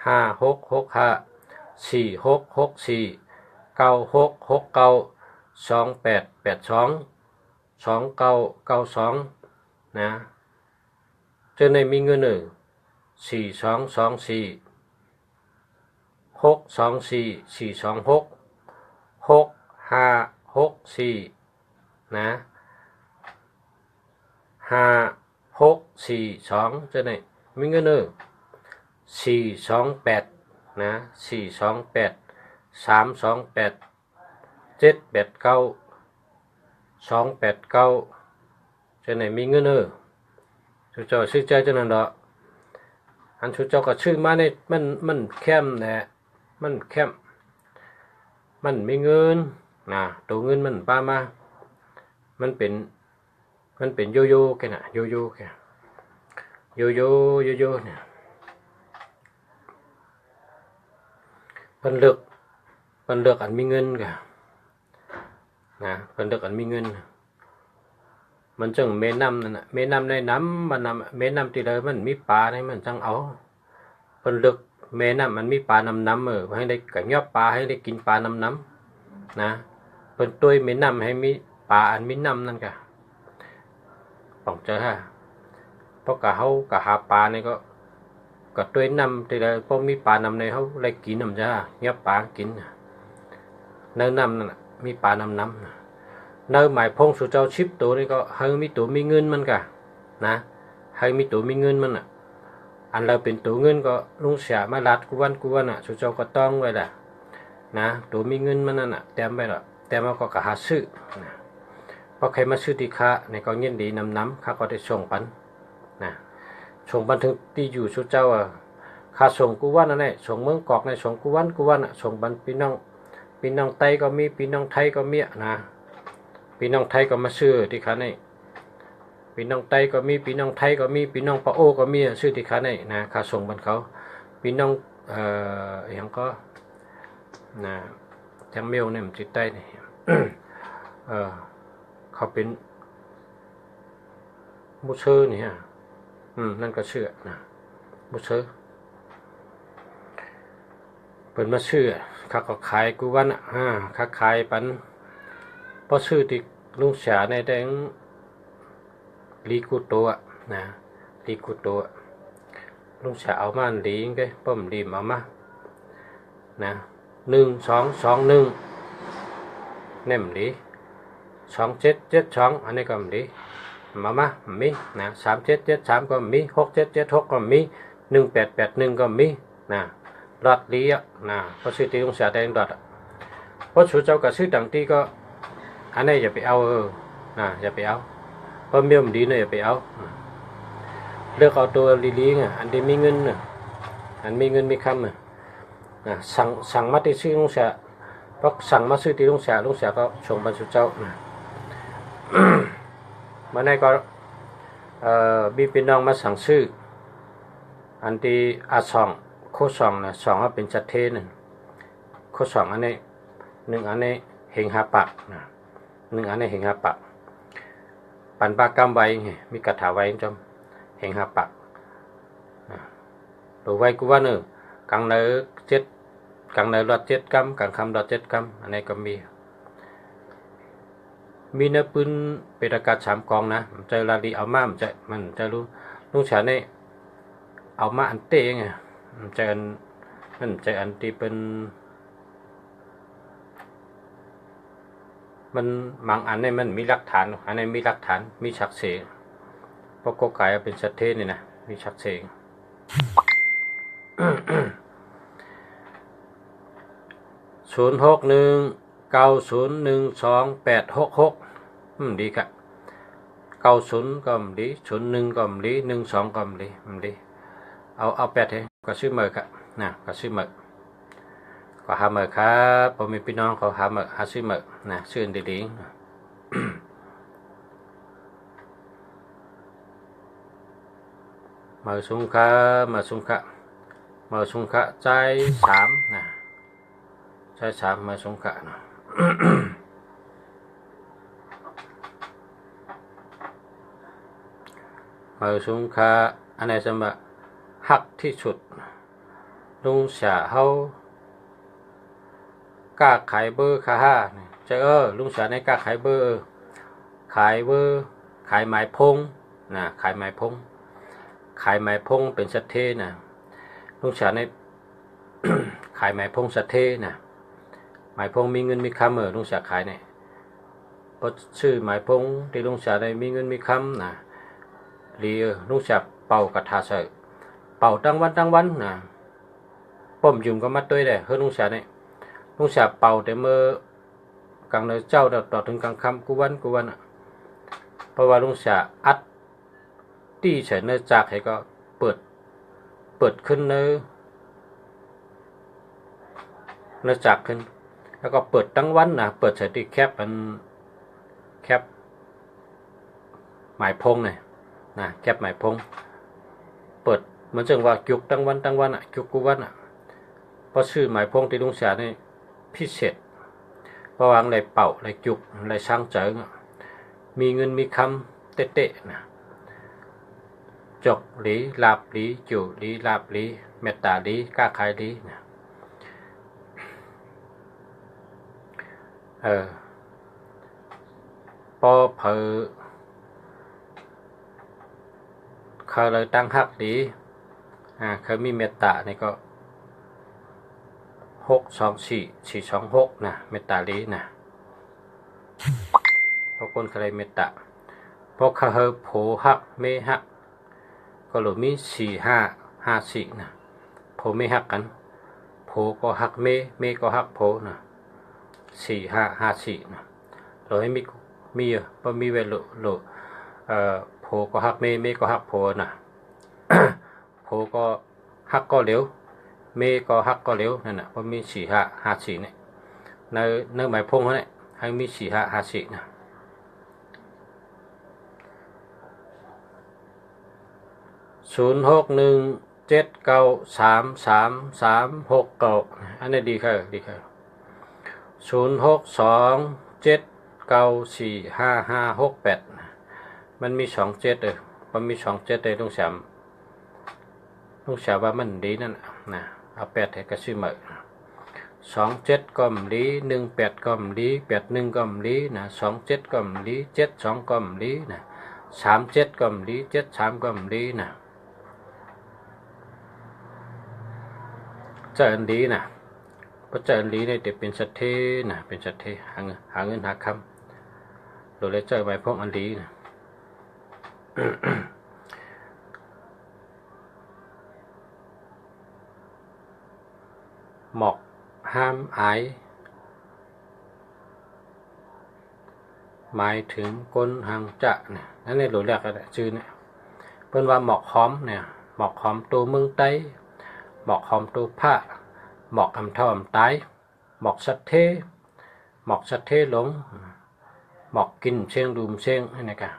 56654664669228822992นะเจอในมีเงิน42246264266564นะ5642เจอในมีเงิน428นะ428 328 789 289เจอไหนมีเงินสุเจ้าซื้อใจจังนั้นดอกอันสุเจ้าก็ชื่อมาในมันแคมแหละมันแคมมันมีเงินนะตัวเงินมันป้ามามันเป็นโยโย่แค่น่ะโยโย่แค่โยโย่เนี่ยเพิ่นเลือกอันมีเงินกะนะเพิ่นเลือกอันมีเงินมันจังแม่น้ำนั่นน่ะแม่น้ำในน้ำมันแม่น้ำที่ใดมันมีปลาในมันจังเอาเพิ่นเลือกแม่น้ำมันมีปลาน้ำให้ได้กะยอบปลาให้ได้กินปลาน้ำนะเพิ่นตุ้ยแม่น้ำให้มีปลาอันมีน้ำนั่นกะต้องเจอฮะเพราะกะเฮากะหาปลานี่ก็ตุ้ยน้ำที่ใดพอมีปลาน้ำในเฮาได้กินน้ำจ้ายอบปลากินเนื้อน้ำนั่นน่ะมีปลาน้ำเนื้อหมายพงสุเจ้าชิปตัวนี้ก็ให้มีตัวมีเงินมันกะนะให้มีตัวมีเงินมันอ่ะอันเราเป็นตัวเงินก็ลุงเสียมาลัดกูวันอ่ะสุเจ้าก็ต้องไว้ละนะตัวมีเงินมันนั่นอ่ะแต้มไปละแต้มก็กะหาซื้อนะพอใครมาซื้อที่ค้าในก็เงินดีน้ำค้าก็ได้ส่งปันนะส่งปันถึงที่อยู่สุเจ้าค่าส่งกูวันนั่นแหละส่งเมืองกอกในส่งกูวันอ่ะส่งปันพี่น้องไต้ก็มีพี่น้องไทยก็มีนะพี่น้องไทยก็มาซื้อที่ค้านี่พี่น้องไต้ก็มีพี่น้องไทยก็มีพี่น้องปะโอก็มีซื้อที่ค้านี่นะค่าส่งบันเขาพี่น้องอย่างก็นะจังเมลเนี่ยมันจิตใต้นี่ เขาเป็นมุเชอร์นี่ฮะนั่นก็เชื่อนะมุเชอร์เปิดมาชื่อข้าก็ขายกูวันข้าขายปันพอชื่อที่ลุงเสียในแดง ลีกูตัวนะลีกูตัวลุงเสียเอามาลีcáiป้อมลีมานะ1221เน่มลี2772อันนี้ก็ลีมามีนะ3773ก็มี6776ก็มี1881ก็มีนะรอดลีอ่ะนะเพราะชื่อที่ลุงเสียได้รอดเพราะชูเจ้ากับชื่อดังที่ก็อันนี้อย่าไปเอานะอย่าไปเอาเพราะเมียมดีเนี่ยอย่าไปเอาเลือกเอาตัวลีๆไงอันที่มีเงินน่ะอันมีเงินมีคำน่ะสั่งมาที่ชื่อลุงเสียเพราะสั่งมาชื่อที่ลุงเสียก็ส่งบรรจุเจ้านะ มาในก็มีพี่น้องมาสั่งซื้ออันที่สองโคสองนะสองเป็นจัดเทนึงโคสองอันนี้หนึ่งอันนี้เฮงหาปักนะหนึ่งอันนี้เฮงหาปักปันปากกำไว้มีกระถาไว้จอมเฮงหาปักตัวไว้กูว่าเนอะกังเนอเจ็ดกังเนอรอด7 กำกังคำรอด7 กำอันนี้ก็มีเนื้อปืนเป็นอากาศ3 กองนะใจลาดีเอามามันจะรู้ลุงฉันนี่เอามาอันเต้ไงใจอันที่เป็นมันบางอันนี่มันมีหลักฐานอันนี้มีหลักฐานมีฉักเสกเพราะก็กลายเป็นสัตว์เทศนี่นะมีฉักเสก 0619012866ดีครับ90ก็ดี01ก็ดี12ก็ดีเอา8ให้ก็ซื้อมือครับนะก็ซื้อมือก็หามือครับผมมีพี่น้องเขาหามือหาซื้อมือนะซื้อดีๆมือสูงครับมือสูงครับใจ3นะใจ3มือสูงครับนะ มือสูงครับอันไหนจะมาหักที่สุดลุงเสียเขากล้าขายเบอร์ค่าจะลุงเสียในกล้าขายเบอร์ขายไม้พงนะขายไม้พงเป็นสัตเทนะลุงเสียใน ขายไม้พงสัตเทนะไม้พงมีเงินมีคำลุงเสียขายเนี่ยเพราะชื่อไม้พงที่ลุงเสียในมีเงินมีคำนะลีลุงเสียเป่ากระทาเสยเป่าตั้งวันนะป้อมยุ่มก็มาด้วยเลยลุงเสียเนี่ยลุงเสียเป่าแต่เมื่อกลางเนื้อเจ้าต่อถึงกลางค่ำกูวันอ่ะเพราะว่าลุงเสียอัดตีเฉยเนื้อจากให้ก็เปิดขึ้นเนื้อจากขึ้นแล้วก็เปิดตั้งวันนะเปิดเฉยที่แคบหมายพงเนี่ยนะแคบหมายพงเปิดเหมือนจังว่าจุกตั้งวันอ่ะจุกกูวันอ่ะเพราะชื่อหมายพงที่ลุงเสียนี่พิเศษเพราะวางไรเป่าไรจุกไรช่างเจิงมีเงินมีคำเตะนะจกหลีลาบหลีจู่หลีลาบหลีเมตตาหลีกล้าขายหลีนะพอเผอเคยเลยตั้งหักดีเคยมีเมตตานี่ก็62426นะเมตตาลีนะเพราะคนเคยเมตตาเพราะเคยโผหักเมหักก็หลุมี4554นะโผไม่หักกันโผก็หักเมก็หักโผนะ4554นะเราให้มีพอมีเวลโผก็หักเมก็หักโผนะ โผก็หักก็เหลวเมก็หักก็เหลวนั่นน่ะพอมี4554เนี่ยในหมายพงเนี่ยให้มี4554นะ0617933369อันนี้ดีค่ะ0627945568มันมี27มันมี27เลยต้องว่ามันดีนั่นนะเอา8ให้กระซิบ27ก็มลี18ก็มลี81ก็มลีนะ27ก็มลี72ก็มลีนะ 37ก็มลี73ก็มลีนะเจริญดีนะพระเจริญดีเนี่ยจะเป็นสัตเทนะเป็นสัตเทหาเงินหาคำโดยเลยเจอไปพวกอันดีนะ หมอกห้ามอายหมายถึงก้นหางจะเนี่ยนั่นในหลุดแรกก็ได้ชื่อเนี่ยเพิ่นว่าหมอกหอมเนี่ยหมอกหอมตัวเมืองไต้หมอกหอมตัวผ้าหมอกอำเท่าอำตายหมอกสัตเทหมอกสัตเทหลงหมอกกินเชียงดูมเชียงนี่กะ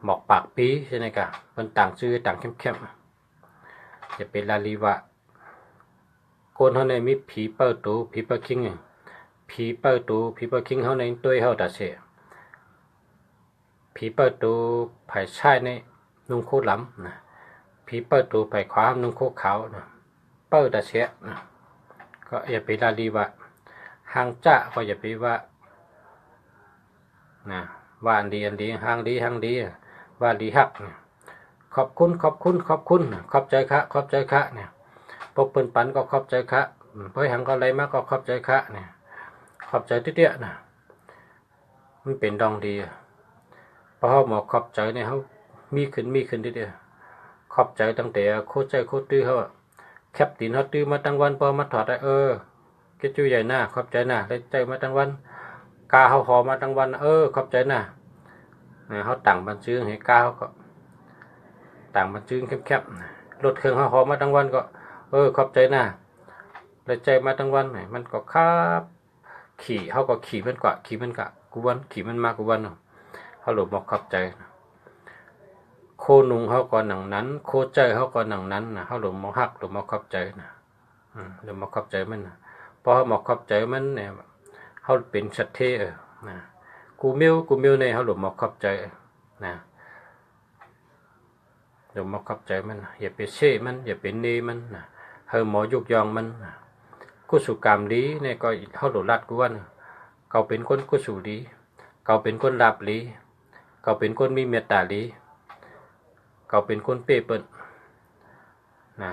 หมอกปากปีใช่ไหมกะเป็นต่างชื่อต่างเข้มๆจะเป็นลาลีวะคนเขาในมีผีเปิดตูผีเปิดคิงผีเปิดตูผีเปิดคิงเขาในตัวเขาตัดเสียผีเปิดตูไผ่ชายในนุ่งโคตรล้ำนะผีเปิดตูไผ่ขวานุ่งโคตรขาวนะเปิดตัดเสียนะก็อย่าไปลาลีวะหางจ้าก็อย่าไปว่านะว่าอันดีหางดีว่าดีฮักขอบคุณขอบใจค่ะเนี่ยพวกปืนปันก็ขอบใจค่ะเพื่อหังก็อะไรมาก็ขอบใจค่ะเนี่ยขอบใจที่เดียนะมันเป็นดองดีเพราะเขาหมอขอบใจเนี่ยเขามีขึ้นที่เดียขอบใจตั้งแต่โคตรใจโคตรตื้อเขาแคปตีนเขาตื้อมาตั้งวันพอมาถอดได้คิดจู่ใหญ่หน้าขอบใจหน้าได้ใจมาตั้งวันกาเขาหอมาตั้งวันขอบใจหน้าเขาต่างบันชื้อให้กาเขาก็ต่างบันชื้อแคบรถเครื่องเขาหอมาตั้งวันก็ขอบใจหน้าได้ใจมาตั้งวันมันก็คาบขี่เขาก็ขี่มันกะกูวันขี่มันมากูวันเขาหลบบอกขอบใจโคนุงเขาก็หนังนั้นโคใจเขาก็หนังนั้นนะเขาหลบบอกฮักหลบบอกขอบใจนะหลบบอกขอบใจมันนะพอเขาบอกขอบใจมันเนี่ยเขาเป็นสัตเทนะกูมิวในเขาหลบบอกขอบใจนะหลบบอกขอบใจมันอย่าไปเช่มันอย่าไปเนมันนะเฮอหมอยุกยองมันนะกุศลกรรมดีเนี่ยก็เขาหลุดลัดกูว่าเขาเป็นคนกุศลดีเขาเป็นคนลาบดีเขาเป็นคนมีเมตตาดีเขาเป็นคนเป้เปิลนะ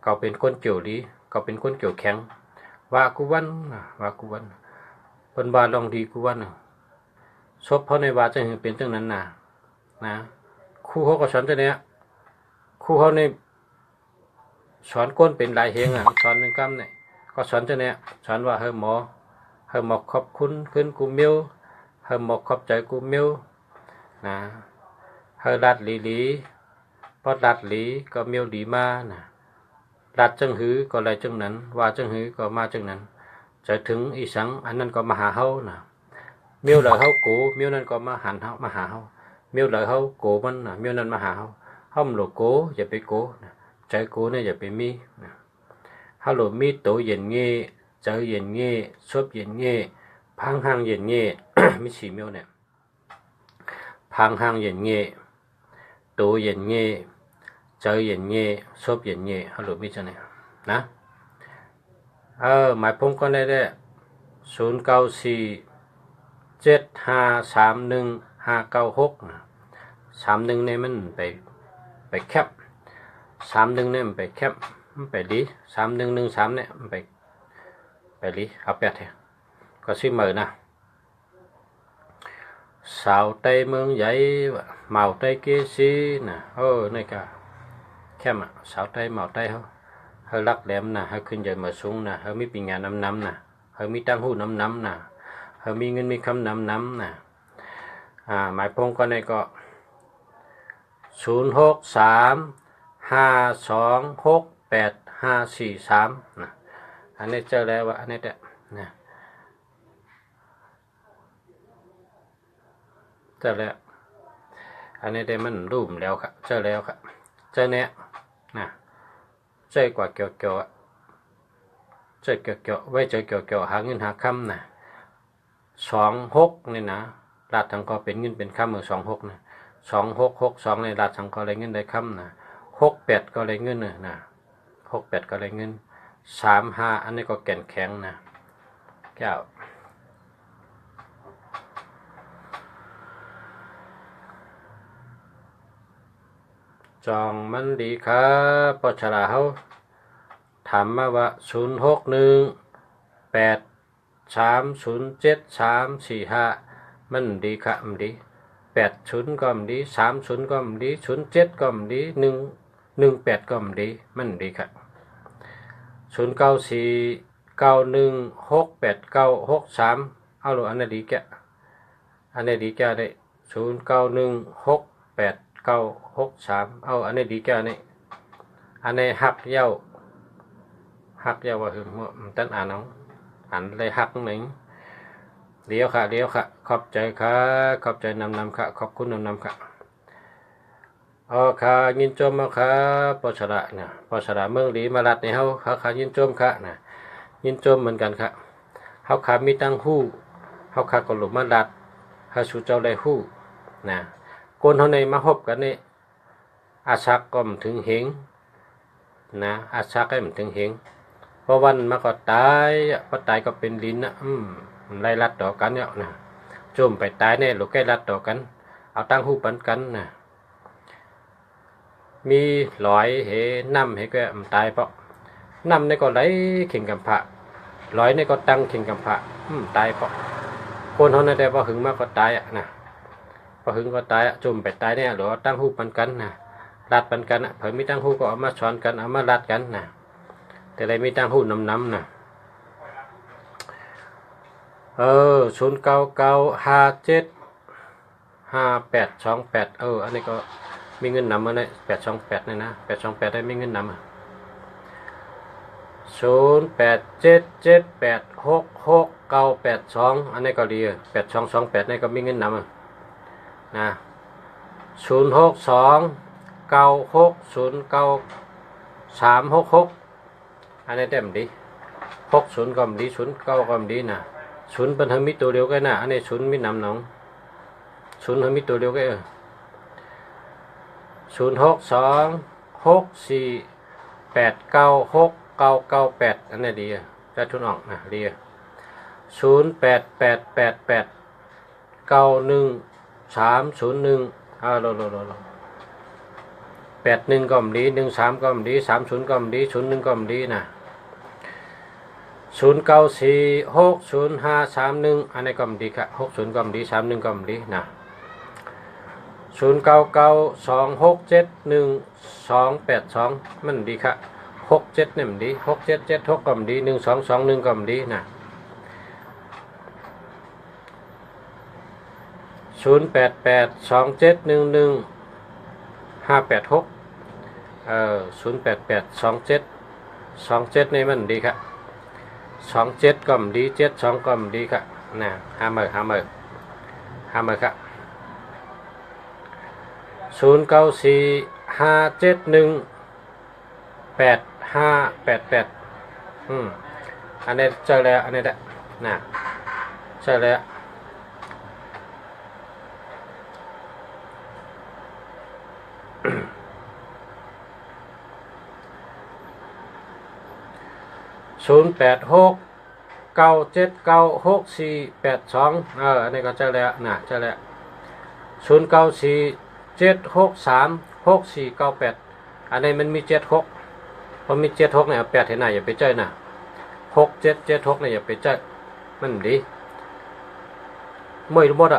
เขาเป็นคนเกี่ยวดีเขาเป็นคนเกี่ยวแข็งว่ากูวันเป็นบาลองดีกูวันซบเขาในว่าจะเห็นเป็นจังนั้นนะครูเขาก็สอนจะเนี้ยครูเขาในสอนก้นเป็นลายเฮงสอนหนึ่งคำเนี่ยก็สอนจะเนี่ยสอนว่าเฮอหมอขอบคุณขึ้นกูมิวเฮอหมอขอบใจกูมิวนะเฮอดัดหลีพอดัดหลีก็มิวดีมานะดัดจังหือก็อะไรจังนั้นว่าจังหือก็มาจังนั้นจะถึงอีสังอันนั้นก็มาหาเฮานะมิวเหล่าเฮากูมิวนั้นก็มาหันเฮามาหาเฮามิวเหล่าเฮากูมันนะมิวนั้นมาหาเฮาเฮาหลงกูอย่าไปกูนะใจกูเนี่ยอย่าไปมีฮัลโหลมีตัวเย็นเงี้เจอเย็นเงี้ชอบเย็นเงี้พังห้างเย็นเงี้ มีสี่เมียวเนี่ยพังห้างเย็นเงี้ตัวเย็นเงี้เจอเย็นเงี้ชอบเย็นเงี้ฮัลโหลมีจะเนี่ยนะหมายผมก็ได้094753159631เนี่ยมันไปแคป31เนี่ยมันไปแคปมันไปดี3113เนี่ยมันไปดีเอาแปดเถอะก็ซื้อมือนะสาวไตเมืองใหญ่เมาไตเกซีนะนี่ก็แคมสาวไตเมาไตเขารักแหลมนะเขาขึ้นใหญ่มาสูงนะเขามีปีงานน้ำนะเขามีตั้งหูน้ำนะเขามีเงินมีคำน้ำนะหมายพงก็ในก็0635268543นะอันนี้เจอแล้วว่าอันนี้แหละนะเจอแล้วอันนี้ได้มันรูปแล้วครับเจอแล้วครับเจอเนี้ยนะเจอกว่าเกี่ยวเกี่ยวไว้เจอเกี่ยวหาเงินหาคำนะ26นี่นะรัฐทางก็เป็นเงินเป็นคำ26นะ2662ในรัฐทางก็เลยเงินได้คำนะ68ก็เลยเงินนะ68ก็เลยเงิน35อันนี้ก็แก่นแข็งนะแก้ว จองมันดีครับปชราเขาถามมาว่า0618307345มันดีครับมันดี80ก็มันดี30ก็มันดี07ก็มันดี118ก็มันดีมันดีครับ0949168963เอาลูกอันนี้ดีแกอันนี้ดีแกได้09168963เอาอันนี้ดีแกนี่อันนี้หักเย้าว่าคือมันตั้งอ่านเอาอ่านเลยหักหนึ่งเดี๋ยวค่ะขอบใจค่ะขอบใจนำค่ะขอบคุณนำค่ะค่ะยินจมมาค่ะปชระเนี่ยปชระเมืองหลีมาลัดในเฮาค่ะยินจมค่ะนะยินจมเหมือนกันค่ะเฮาขามีตั้งหู้เฮาขาก็หลุมมาลัดเฮาสู่เจ้าได้หู้นะคนเฮาในมาฮบกันนี่อาชักก็มถึงเหงนะอาชักก็มถึงเหงเพราะวันมาก็ตายพอตายก็เป็นลิ้นนะไล่ลัดต่อกันเนี่ยนะจมไปตายเนี่ยลูกแก่ลัดต่อกันเอาตั้งหู้ปันกันนะมีลอยเหน้ำให้แกตายเพราะน้ำในก็ไหลเข่งกับพระลอยในก็ตั้งเข่งกับพระตายเพราะคนเขาในแต่พอหึงมากก็ตายนะพอหึงก็ตายจุ่มไปตายเนี่ยหรือตั้งหูปันกันนะรัดปันกันเผื่อมีตั้งหูก็เอามาช้อนกันเอามารัดกันนะแต่อะไรมีตั้งหูน้ำนะ0995752828อันนี้ก็มีเงินนำมาใน828นี่นะ828ได้มีเงินนำ0877866982อันนี้ก็ดี8228นี่ก็มีเงินนำนะ0629609366อันนี้เต็มดี60ก็มดี09ก็มดีนะ0เป็นทั้งมีตัวเดียวกันนะอันนี้0มีนำหนอง0ทั้งมีตัวเดียวกัน0626489698อันนี้ดีจะทุนออกนะดี0888891301โล81ก็มดี13ก็มดี30ก็มดี01ก็มดีนะ09460531อันนี้ก็มดีครับ60ก็มดี31ก็มดีนะ0992671282มันดีค่ะ67เนี่ยมันดี6776ก็มันดี1221ก็มันดีนะ088271158608827277นี่มันดีค่ะ27ก็มันดี72ก็มันดีค่ะนะ50ค่ะ0945718588อันนี้เจอแล้วอันนี้แหละนะเจอแล้ว0869796482อันนี้ก็เจอแล้วนะเจอแล้ว0947636498อันนี้มันมี76พอมี76เนี่ย8เห็นหน้าอย่าไปเจอนะ6776เนี่ยอย่าไปเจอมันดีมวยหมด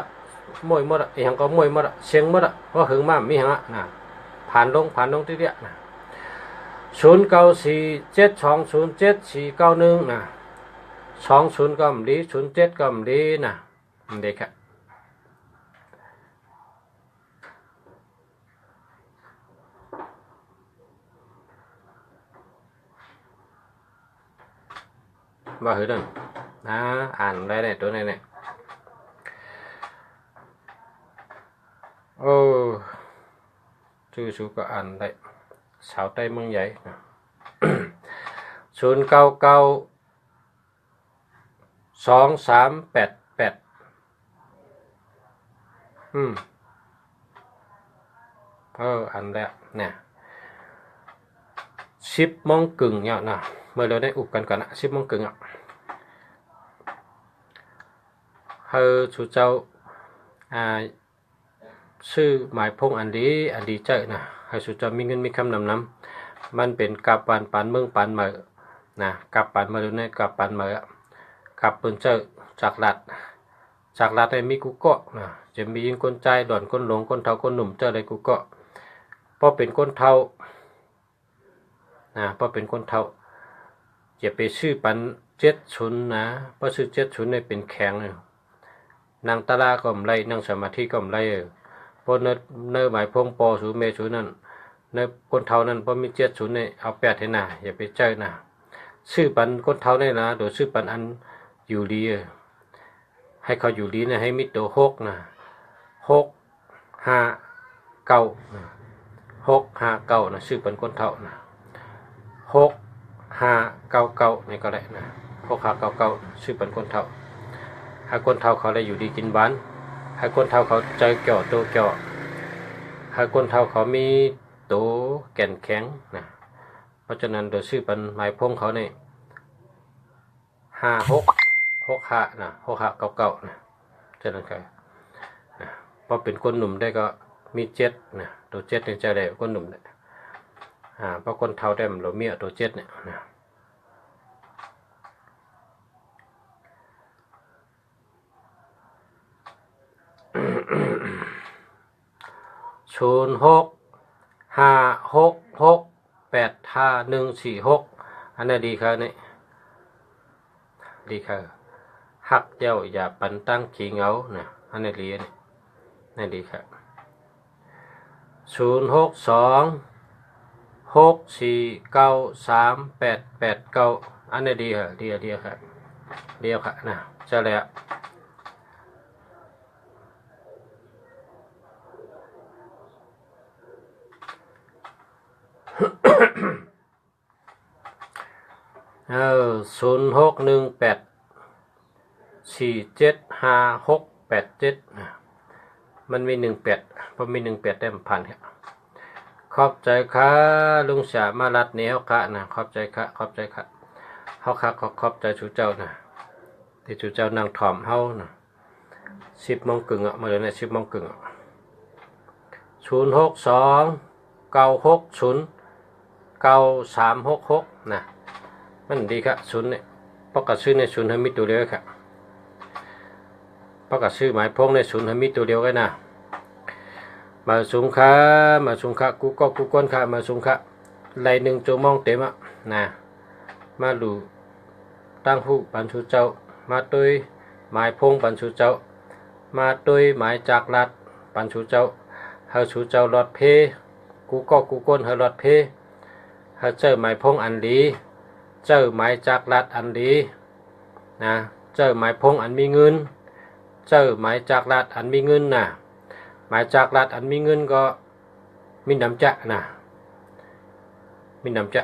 อย่างก็มวยหมดเชียงหมดเพราะหึงมามีหะนะผ่านลงที่เดียนะ0947207491นะ20ก็ดี07ก็ดีนะเด็กครับว่าหือนั่นนะอ่านได้เนี่ยตัวนี้เนี่ยชื่อก็อ่านได้สาวใต้เมืองใหญ่นะ09923888อันแล้วเนี่ย10:30เนี่ยนะเมื่อเราได้อุบกันก่อนนะ10:30ชูเจ้า ชื่อหมายพงอันดีเจ้านะให้สุเจ้ามีเงินมีคำนำมันเป็นกับปันเมืองปันเหมือนะกับปันมาดูในกับปันเหมือกับเปิ้นเจ้าจากรัฐให้มีกูเกาะนะจะมียิงคนใจด่อนคนหลงคนเฒ่าคนหนุ่มเจ้าได้กูเกาะเพราะเป็นคนเฒ่านะเพราะเป็นคนเฒ่าจะไปชื่อปัน70นะเพราะชื่อ70เนี่ยเป็นแข็งนางตะลาก็มไรนางสมาธิก็มไรเพราะเนื้อหมายพงปอสูเมสูนั่นเนื้อคนเฒ่านั้นเพราะมี70เนี่ยเอา8ให้น่ะอย่าไปเจ้านะชื่อปันคนเฒ่าเนี่ยนะโดยชื่อปันอันอยู่ดีให้เขาอยู่ดีนะให้มีตัว6นะ6 5 9 6 5 9นะชื่อปันคนเฒ่านะ6 5 9 9นี่ก็ได้นะ6 5 9 9ชื่อปันคนเฒ่าให้คนเฒ่าเขาได้อยู่ดีกินบ้านให้คนเฒ่าเขาใจเกี่ยวตัวเกี่ยวให้คนเฒ่าเขามีตัวแก่นแข็งนะเพราะฉะนั้นโดยชื่อปันหมายพงเขาเนี่ย56 นะ6 5 9 9นะฉะนั้นก็นะพอเป็นคนหนุ่มได้ก็มี7นะตัว7เนี่ยจะได้คนหนุ่มเนี่ยเพราะคนเฒ่าได้มันเราเมียตัว7เนี่ยนะ06 56 6 8 5 1 4 6อันนี้ดีครับนี่ดีครับหักเจ้าอย่าปันตั้งขี้เหงานะอันนี้ดีนี่ดีครับ062 6 4 9 3 8 8 9อันนี้ดีครับดีครับเดียวครับนะใช่แล้ว0618475687มันมี18พอมี18ได้ผ่านครับขอบใจค่ะลุงสามารัดเนี้ยค่ะนะขอบใจค่ะเฮาค่ะขอบใจชูเจ้านะที่ชูเจ้านั่งถ่อมเฮานะ10 โมงครึ่งมาเลยนะ10 โมงครึ่ง062 960 9366นะมันดีครับ0เนี่ยเพราะกระชื่อใน0ให้มีตัวเดียวครับเพราะกระชื่อหมายพงใน0ให้มีตัวเดียวกันนะมาสูงค่ะกูก้นค่ะมาสูงค่ะไหล1โจมองเต็มอ่ะนะมาดูตั้งผู้ปันชูเจ้ามาตุยหมายพงปันชูเจ้ามาตุยหมายจากรัดปันชูเจ้าเฮาชูเจ้าหลอดเพกูก้นเฮาหลอดเพเฮาเจอหมายพงอันดีเจอหมายจากรัดอันดีนะเจอหมายพงอันมีเงินเจอหมายจากรัดอันมีเงินนะหมายจากรัดอันมีเงินก็มีน้ำจะนะมีน้ำจะ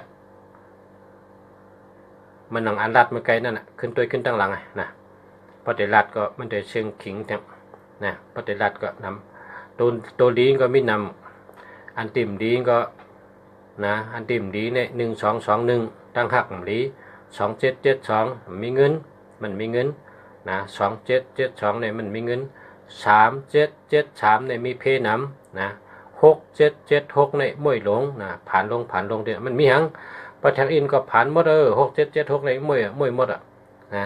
มันหนังอันรัดมาไกลนั่นน่ะขึ้นตัวขึ้นตั้งหลังไงนะพอเดรัดก็มันเดเชิงขิงทั้งนะพอเดรัดก็นำตัวดีก็มีนำอันติ่มดีก็นะอันติ่มดีเนี่ย1221ตั้งหักดี2772มีเงินมันมีเงินนะ2772เนี่ยมันมีเงิน3773เนี่ยมีเพน้ำนะ6776เนี่ยมวยหลงนะผ่านลงเดี๋ยวมันมีหังพอทางอินก็ผ่านหมด6776เนี่ยมวยหมดอ่ะนะ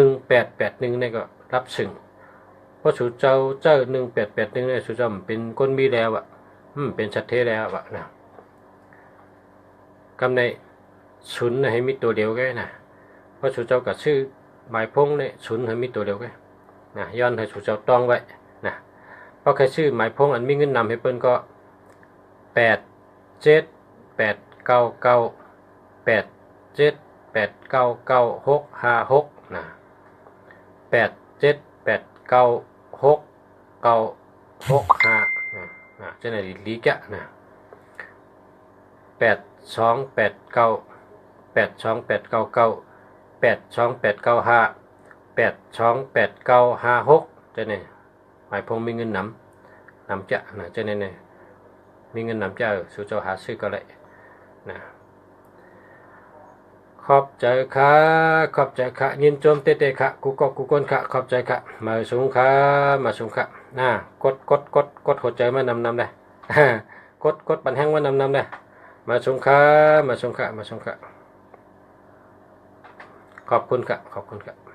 1881เนี่ยก็รับซึ่งเพราะสุเจ้า1881เนี่ยสุเจ้าเป็นคนมีแล้วอ่ะเป็นชัดเทแล้วอ่ะนะกำใน0ให้มีตัวเดียวแค่นะเพราะสุเจ้ากับชื่อหมายพงเนี่ย0ให้มีตัวเดียวแค่นะย้อนให้สุเจ้าต้องไว้นะเพราะแค่ชื่อหมายพงอันมีเงินนำให้เปิ้นก็87899656นะ87896965จะไหนลีกะนะ82898289982895828956จะไหนหมายพงมีเงินนำจะนะจะไหนมีเงินนำจะสู่เจ้าหาซื้อก็เลยนะขอบใจค่ะยินโจมเตะค่ะกูก้นค่ะขอบใจค่ะมาสูงค่ะ น่ะกดหัวใจมานำได้ กดปันแห้งมานำได้มาชมค่ะมาชมค่ะขอบคุณค่ะ